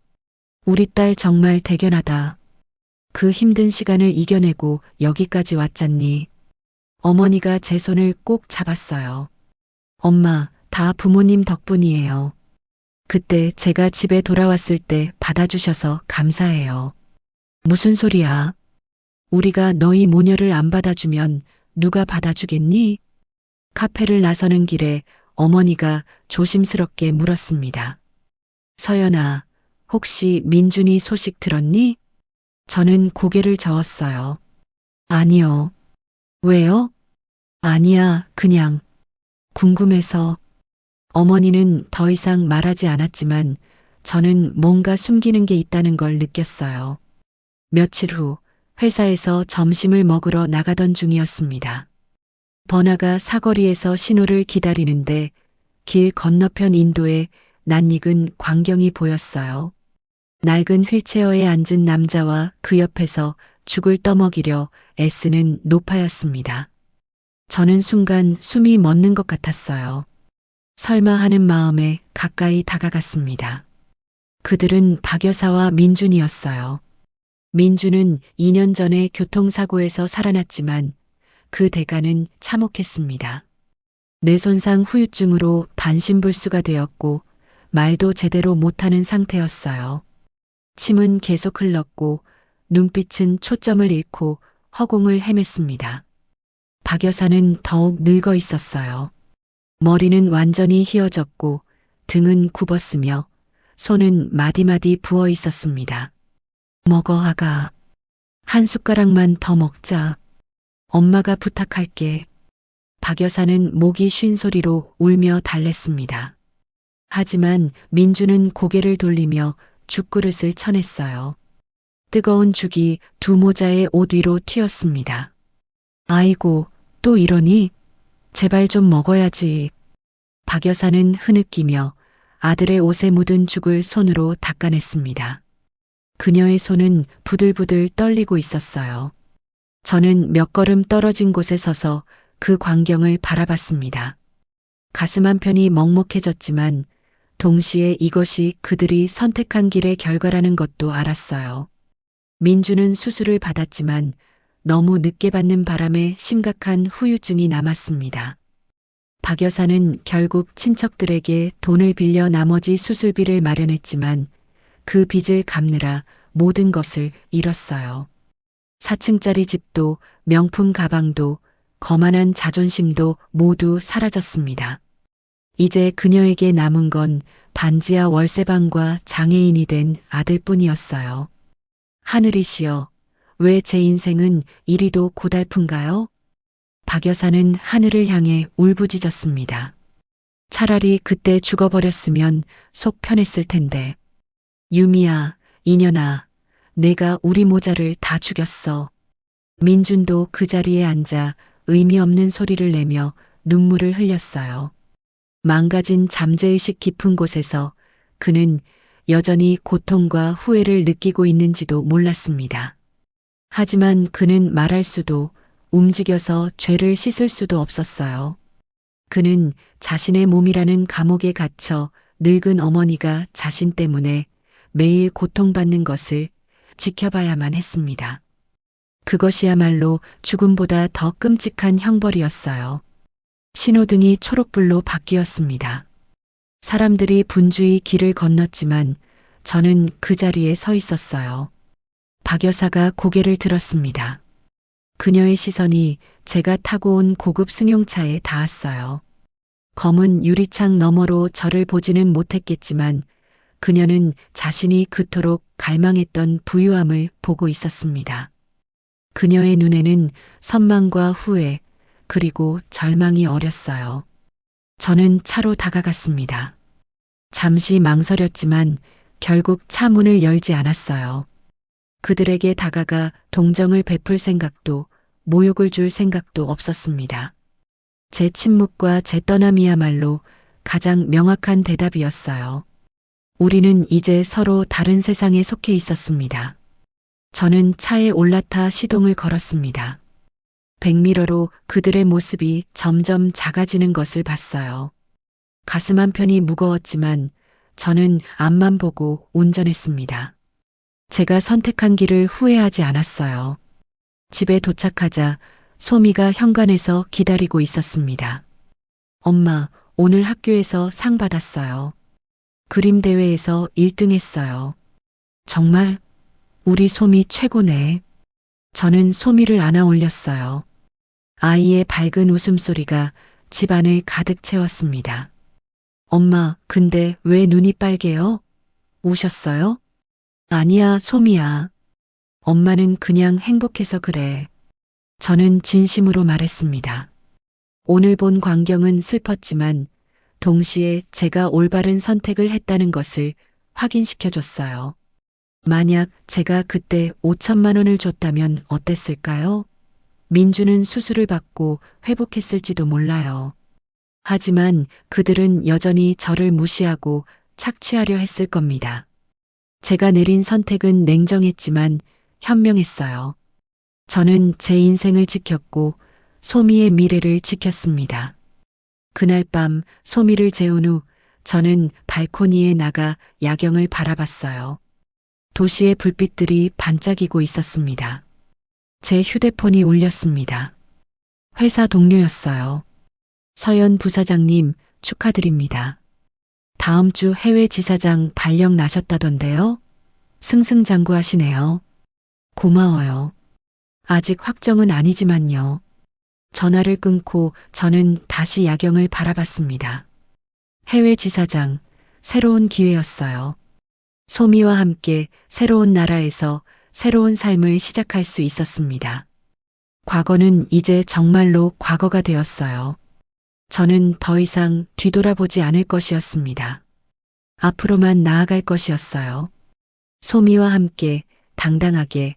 우리 딸 정말 대견하다. 그 힘든 시간을 이겨내고 여기까지 왔잖니. 어머니가 제 손을 꼭 잡았어요. 엄마, 다 부모님 덕분이에요. 그때 제가 집에 돌아왔을 때 받아주셔서 감사해요. 무슨 소리야? 우리가 너희 모녀를 안 받아주면 누가 받아주겠니? 카페를 나서는 길에 어머니가 조심스럽게 물었습니다. 서연아, 혹시 민준이 소식 들었니? 저는 고개를 저었어요. 아니요. 왜요? 아니야, 그냥 궁금해서. 어머니는 더 이상 말하지 않았지만 저는 뭔가 숨기는 게 있다는 걸 느꼈어요. 며칠 후 회사에서 점심을 먹으러 나가던 중이었습니다. 번화가 사거리에서 신호를 기다리는데 길 건너편 인도에 낯익은 광경이 보였어요. 낡은 휠체어에 앉은 남자와 그 옆에서 죽을 떠먹이려 애쓰는 노파였습니다. 저는 순간 숨이 멎는 것 같았어요. 설마 하는 마음에 가까이 다가갔습니다. 그들은 박 여사와 민준이었어요. 민준은 2년 전에 교통사고에서 살아났지만 그 대가는 참혹했습니다. 뇌손상 후유증으로 반신불수가 되었고 말도 제대로 못하는 상태였어요. 침은 계속 흘렀고 눈빛은 초점을 잃고 허공을 헤맸습니다. 박 여사는 더욱 늙어 있었어요. 머리는 완전히 휘어졌고 등은 굽었으며 손은 마디마디 부어 있었습니다. 먹어, 아가. 한 숟가락만 더 먹자. 엄마가 부탁할게. 박 여사는 목이 쉰 소리로 울며 달랬습니다. 하지만 민주는 고개를 돌리며 죽그릇을 쳐냈어요. 뜨거운 죽이 두 모자의 옷 위로 튀었습니다. 아이고, 또 이러니? 제발 좀 먹어야지. 박 여사는 흐느끼며 아들의 옷에 묻은 죽을 손으로 닦아냈습니다. 그녀의 손은 부들부들 떨리고 있었어요. 저는 몇 걸음 떨어진 곳에 서서 그 광경을 바라봤습니다. 가슴 한편이 먹먹해졌지만 동시에 이것이 그들이 선택한 길의 결과라는 것도 알았어요. 민주는 수술을 받았지만 너무 늦게 받는 바람에 심각한 후유증이 남았습니다. 박 여사는 결국 친척들에게 돈을 빌려 나머지 수술비를 마련했지만 그 빚을 갚느라 모든 것을 잃었어요. 4층짜리 집도 명품 가방도 거만한 자존심도 모두 사라졌습니다. 이제 그녀에게 남은 건 반지하 월세방과 장애인이 된 아들뿐이었어요. 하늘이시여, 왜 제 인생은 이리도 고달픈가요? 박 여사는 하늘을 향해 울부짖었습니다. 차라리 그때 죽어버렸으면 속 편했을 텐데. 유미야, 이년아, 내가 우리 모자를 다 죽였어. 민준도 그 자리에 앉아 의미 없는 소리를 내며 눈물을 흘렸어요. 망가진 잠재의식 깊은 곳에서 그는 여전히 고통과 후회를 느끼고 있는지도 몰랐습니다. 하지만 그는 말할 수도 움직여서 죄를 씻을 수도 없었어요. 그는 자신의 몸이라는 감옥에 갇혀 늙은 어머니가 자신 때문에 매일 고통받는 것을 지켜봐야만 했습니다. 그것이야말로 죽음보다 더 끔찍한 형벌이었어요. 신호등이 초록불로 바뀌었습니다. 사람들이 분주히 길을 건넜지만 저는 그 자리에 서 있었어요. 박 여사가 고개를 들었습니다. 그녀의 시선이 제가 타고 온 고급 승용차에 닿았어요. 검은 유리창 너머로 저를 보지는 못했겠지만 그녀는 자신이 그토록 갈망했던 부유함을 보고 있었습니다. 그녀의 눈에는 선망과 후회, 그리고 절망이 어렸어요. 저는 차로 다가갔습니다. 잠시 망설였지만 결국 차 문을 열지 않았어요. 그들에게 다가가 동정을 베풀 생각도 모욕을 줄 생각도 없었습니다. 제 침묵과 제 떠남이야말로 가장 명확한 대답이었어요. 우리는 이제 서로 다른 세상에 속해 있었습니다. 저는 차에 올라타 시동을 걸었습니다. 백미러로 그들의 모습이 점점 작아지는 것을 봤어요. 가슴 한편이 무거웠지만 저는 앞만 보고 운전했습니다. 제가 선택한 길을 후회하지 않았어요. 집에 도착하자 소미가 현관에서 기다리고 있었습니다. 엄마, 오늘 학교에서 상 받았어요. 그림 대회에서 1등 했어요. 정말 우리 소미 최고네. 저는 소미를 안아 올렸어요. 아이의 밝은 웃음소리가 집안을 가득 채웠습니다. 엄마, 근데 왜 눈이 빨개요? 우셨어요? 아니야, 소미야. 엄마는 그냥 행복해서 그래. 저는 진심으로 말했습니다. 오늘 본 광경은 슬펐지만 동시에 제가 올바른 선택을 했다는 것을 확인시켜줬어요. 만약 제가 그때 5천만 원을 줬다면 어땠을까요? 민주는 수술을 받고 회복했을지도 몰라요. 하지만 그들은 여전히 저를 무시하고 착취하려 했을 겁니다. 제가 내린 선택은 냉정했지만 현명했어요. 저는 제 인생을 지켰고 소미의 미래를 지켰습니다. 그날 밤 소미를 재운 후 저는 발코니에 나가 야경을 바라봤어요. 도시의 불빛들이 반짝이고 있었습니다. 제 휴대폰이 울렸습니다. 회사 동료였어요. 서연 부사장님, 축하드립니다. 다음 주 해외 지사장 발령 나셨다던데요? 승승장구하시네요. 고마워요. 아직 확정은 아니지만요. 전화를 끊고 저는 다시 야경을 바라봤습니다. 해외 지사장, 새로운 기회였어요. 소미와 함께 새로운 나라에서 새로운 삶을 시작할 수 있었습니다. 과거는 이제 정말로 과거가 되었어요. 저는 더 이상 뒤돌아보지 않을 것이었습니다. 앞으로만 나아갈 것이었어요. 소미와 함께 당당하게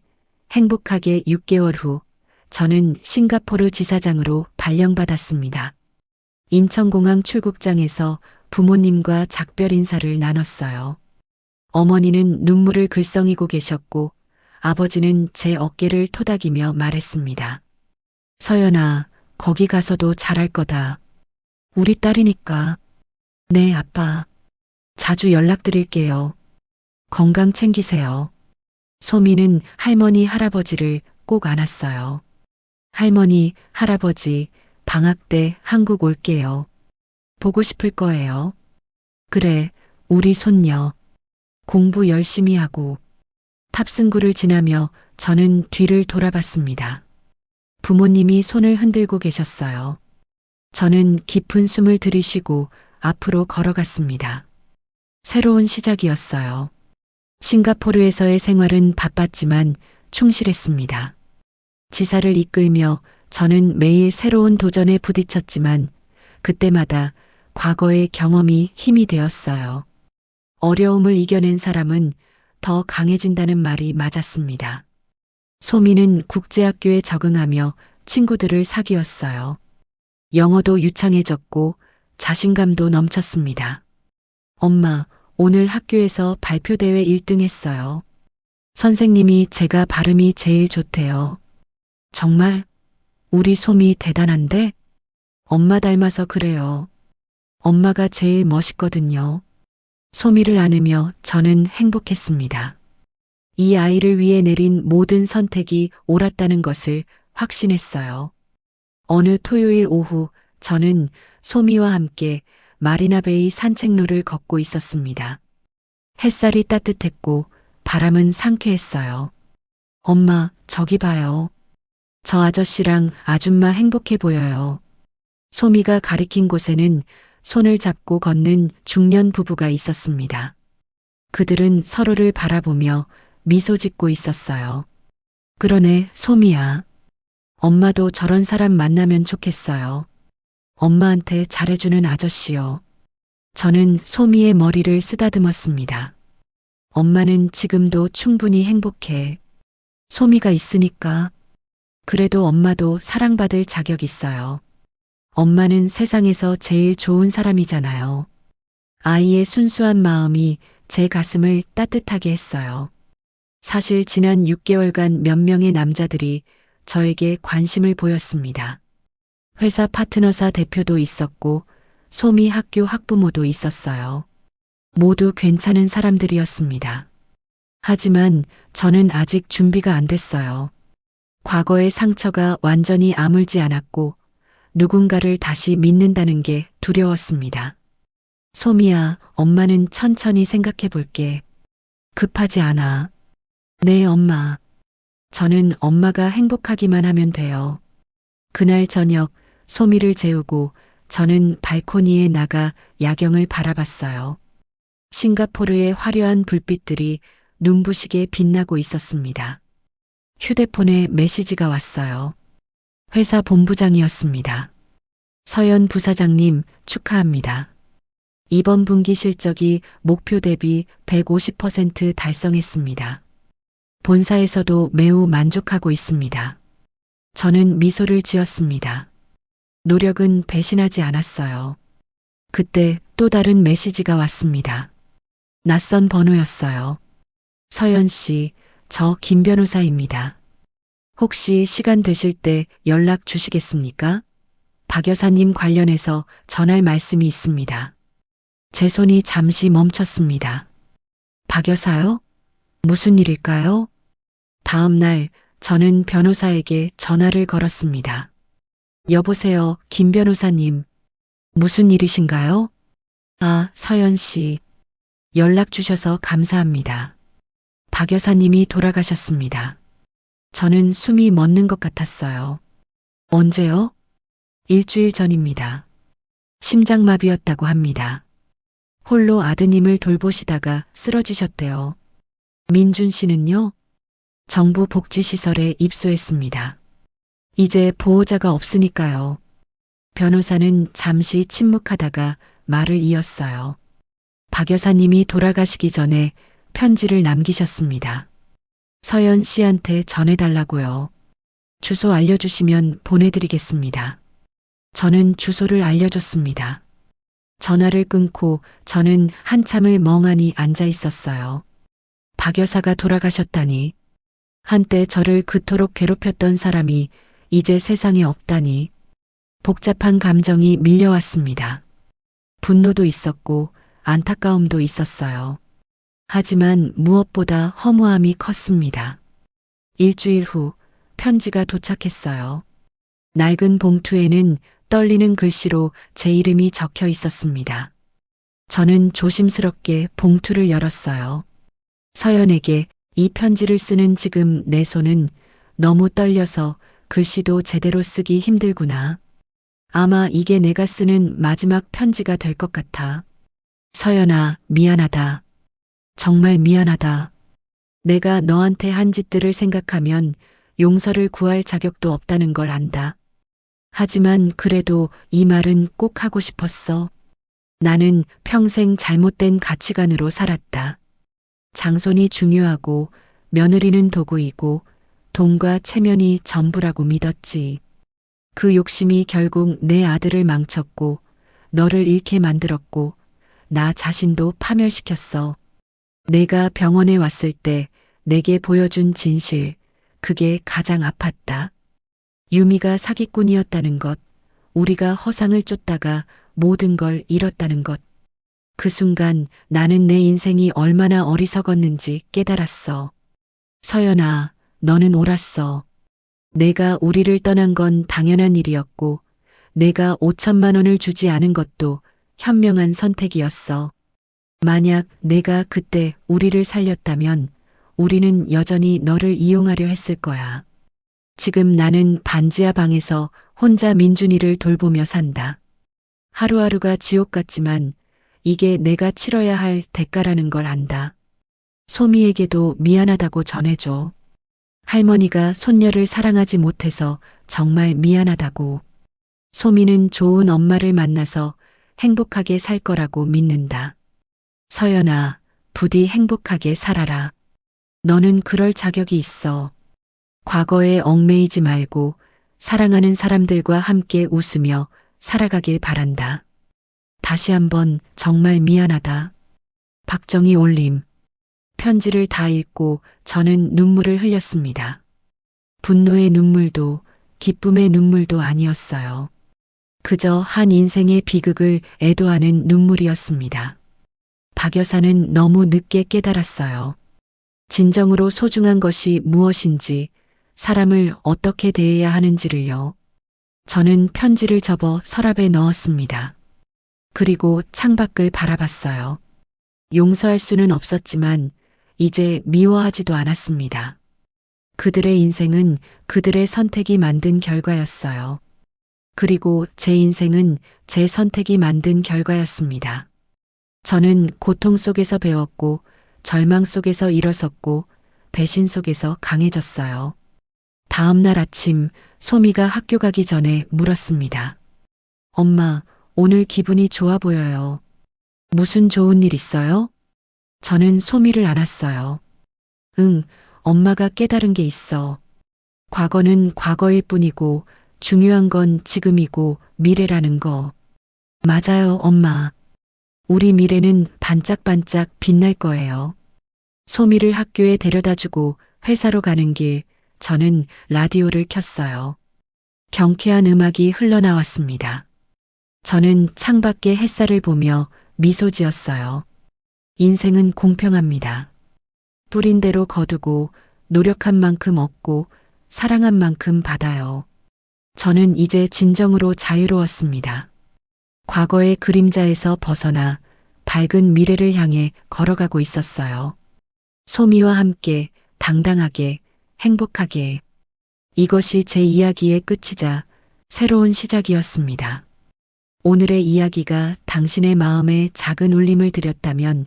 행복하게 6개월 후 저는 싱가포르 지사장으로 발령받았습니다. 인천공항 출국장에서 부모님과 작별 인사를 나눴어요. 어머니는 눈물을 글썽이고 계셨고 아버지는 제 어깨를 토닥이며 말했습니다. 서연아, 거기 가서도 잘할 거다. 우리 딸이니까. 네, 아빠. 자주 연락드릴게요. 건강 챙기세요. 소미는 할머니, 할아버지를 꼭 안았어요. 할머니, 할아버지, 방학 때 한국 올게요. 보고 싶을 거예요. 그래, 우리 손녀. 공부 열심히 하고. 탑승구를 지나며 저는 뒤를 돌아봤습니다. 부모님이 손을 흔들고 계셨어요. 저는 깊은 숨을 들이쉬고 앞으로 걸어갔습니다. 새로운 시작이었어요. 싱가포르에서의 생활은 바빴지만 충실했습니다. 지사를 이끌며 저는 매일 새로운 도전에 부딪혔지만 그때마다 과거의 경험이 힘이 되었어요. 어려움을 이겨낸 사람은 더 강해진다는 말이 맞았습니다. 소미는 국제학교에 적응하며 친구들을 사귀었어요. 영어도 유창해졌고 자신감도 넘쳤습니다. 엄마, 오늘 학교에서 발표대회 1등 했어요. 선생님이 제가 발음이 제일 좋대요. 정말? 우리 소미 대단한데? 엄마 닮아서 그래요. 엄마가 제일 멋있거든요. 소미를 안으며 저는 행복했습니다. 이 아이를 위해 내린 모든 선택이 옳았다는 것을 확신했어요. 어느 토요일 오후 저는 소미와 함께 마리나베이 산책로를 걷고 있었습니다. 햇살이 따뜻했고 바람은 상쾌했어요. 엄마, 저기 봐요. 저 아저씨랑 아줌마 행복해 보여요. 소미가 가리킨 곳에는 손을 잡고 걷는 중년 부부가 있었습니다. 그들은 서로를 바라보며 미소 짓고 있었어요. 그러네, 소미야. 엄마도 저런 사람 만나면 좋겠어요. 엄마한테 잘해주는 아저씨요. 저는 소미의 머리를 쓰다듬었습니다. 엄마는 지금도 충분히 행복해. 소미가 있으니까. 그래도 엄마도 사랑받을 자격 있어요. 엄마는 세상에서 제일 좋은 사람이잖아요. 아이의 순수한 마음이 제 가슴을 따뜻하게 했어요. 사실 지난 6개월간 몇 명의 남자들이 저에게 관심을 보였습니다. 회사 파트너사 대표도 있었고 소미 학교 학부모도 있었어요. 모두 괜찮은 사람들이었습니다. 하지만 저는 아직 준비가 안 됐어요. 과거의 상처가 완전히 아물지 않았고 누군가를 다시 믿는다는 게 두려웠습니다. 소미야, 엄마는 천천히 생각해 볼게. 급하지 않아. 네, 엄마. 저는 엄마가 행복하기만 하면 돼요. 그날 저녁 소미를 재우고 저는 발코니에 나가 야경을 바라봤어요. 싱가포르의 화려한 불빛들이 눈부시게 빛나고 있었습니다. 휴대폰에 메시지가 왔어요. 회사 본부장이었습니다. 서연 부사장님, 축하합니다. 이번 분기 실적이 목표 대비 150% 달성했습니다. 본사에서도 매우 만족하고 있습니다. 저는 미소를 지었습니다. 노력은 배신하지 않았어요. 그때 또 다른 메시지가 왔습니다. 낯선 번호였어요. 서연 씨, 저 김 변호사입니다. 혹시 시간 되실 때 연락 주시겠습니까? 박 여사님 관련해서 전할 말씀이 있습니다. 제 손이 잠시 멈췄습니다. 박 여사요? 무슨 일일까요? 다음 날 저는 변호사에게 전화를 걸었습니다. 여보세요, 김 변호사님. 무슨 일이신가요? 아, 서연 씨. 연락 주셔서 감사합니다. 박 여사님이 돌아가셨습니다. 저는 숨이 멎는 것 같았어요. 언제요? 일주일 전입니다. 심장마비였다고 합니다. 홀로 아드님을 돌보시다가 쓰러지셨대요. 민준 씨는요? 정부 복지시설에 입소했습니다. 이제 보호자가 없으니까요. 변호사는 잠시 침묵하다가 말을 이었어요. 박 여사님이 돌아가시기 전에 편지를 남기셨습니다. 서연 씨한테 전해달라고요. 주소 알려주시면 보내드리겠습니다. 저는 주소를 알려줬습니다. 전화를 끊고 저는 한참을 멍하니 앉아 있었어요. 박 여사가 돌아가셨다니. 한때 저를 그토록 괴롭혔던 사람이 이제 세상에 없다니. 복잡한 감정이 밀려왔습니다. 분노도 있었고 안타까움도 있었어요. 하지만 무엇보다 허무함이 컸습니다. 일주일 후 편지가 도착했어요. 낡은 봉투에는 떨리는 글씨로 제 이름이 적혀 있었습니다. 저는 조심스럽게 봉투를 열었어요. 서연에게 이 편지를 쓰는 지금 내 손은 너무 떨려서 글씨도 제대로 쓰기 힘들구나. 아마 이게 내가 쓰는 마지막 편지가 될 것 같아. 서연아, 미안하다. 정말 미안하다. 내가 너한테 한 짓들을 생각하면 용서를 구할 자격도 없다는 걸 안다. 하지만 그래도 이 말은 꼭 하고 싶었어. 나는 평생 잘못된 가치관으로 살았다. 장손이 중요하고 며느리는 도구이고 돈과 체면이 전부라고 믿었지. 그 욕심이 결국 내 아들을 망쳤고 너를 잃게 만들었고 나 자신도 파멸시켰어. 내가 병원에 왔을 때 내게 보여준 진실, 그게 가장 아팠다. 유미가 사기꾼이었다는 것, 우리가 허상을 쫓다가 모든 걸 잃었다는 것. 그 순간 나는 내 인생이 얼마나 어리석었는지 깨달았어. 서연아, 너는 옳았어. 내가 우리를 떠난 건 당연한 일이었고, 내가 5천만 원을 주지 않은 것도 현명한 선택이었어. 만약 내가 그때 우리를 살렸다면 우리는 여전히 너를 이용하려 했을 거야. 지금 나는 반지하 방에서 혼자 민준이를 돌보며 산다. 하루하루가 지옥 같지만 이게 내가 치러야 할 대가라는 걸 안다. 소미에게도 미안하다고 전해줘. 할머니가 손녀를 사랑하지 못해서 정말 미안하다고. 소미는 좋은 엄마를 만나서 행복하게 살 거라고 믿는다. 서연아, 부디 행복하게 살아라. 너는 그럴 자격이 있어. 과거에 얽매이지 말고 사랑하는 사람들과 함께 웃으며 살아가길 바란다. 다시 한번 정말 미안하다. 박정희 올림. 편지를 다 읽고 저는 눈물을 흘렸습니다. 분노의 눈물도 기쁨의 눈물도 아니었어요. 그저 한 인생의 비극을 애도하는 눈물이었습니다. 박 여사는 너무 늦게 깨달았어요. 진정으로 소중한 것이 무엇인지, 사람을 어떻게 대해야 하는지를요. 저는 편지를 접어 서랍에 넣었습니다. 그리고 창밖을 바라봤어요. 용서할 수는 없었지만 이제 미워하지도 않았습니다. 그들의 인생은 그들의 선택이 만든 결과였어요. 그리고 제 인생은 제 선택이 만든 결과였습니다. 저는 고통 속에서 배웠고, 절망 속에서 일어섰고, 배신 속에서 강해졌어요. 다음 날 아침, 소미가 학교 가기 전에 물었습니다. 엄마, 오늘 기분이 좋아 보여요. 무슨 좋은 일 있어요? 저는 소미를 안았어요. 응, 엄마가 깨달은 게 있어. 과거는 과거일 뿐이고, 중요한 건 지금이고 미래라는 거. 맞아요, 엄마. 우리 미래는 반짝반짝 빛날 거예요. 소미를 학교에 데려다 주고 회사로 가는 길, 저는 라디오를 켰어요. 경쾌한 음악이 흘러나왔습니다. 저는 창밖의 햇살을 보며 미소 지었어요. 인생은 공평합니다. 뿌린 대로 거두고 노력한 만큼 얻고 사랑한 만큼 받아요. 저는 이제 진정으로 자유로웠습니다. 과거의 그림자에서 벗어나 밝은 미래를 향해 걸어가고 있었어요. 소미와 함께 당당하게 행복하게. 이것이 제 이야기의 끝이자 새로운 시작이었습니다. 오늘의 이야기가 당신의 마음에 작은 울림을 드렸다면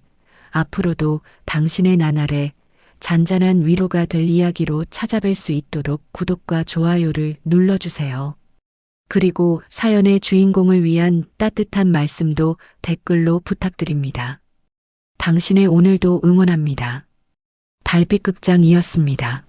앞으로도 당신의 나날에 잔잔한 위로가 될 이야기로 찾아뵐 수 있도록 구독과 좋아요를 눌러주세요. 그리고 사연의 주인공을 위한 따뜻한 말씀도 댓글로 부탁드립니다. 당신의 오늘도 응원합니다. 달빛극장이었습니다.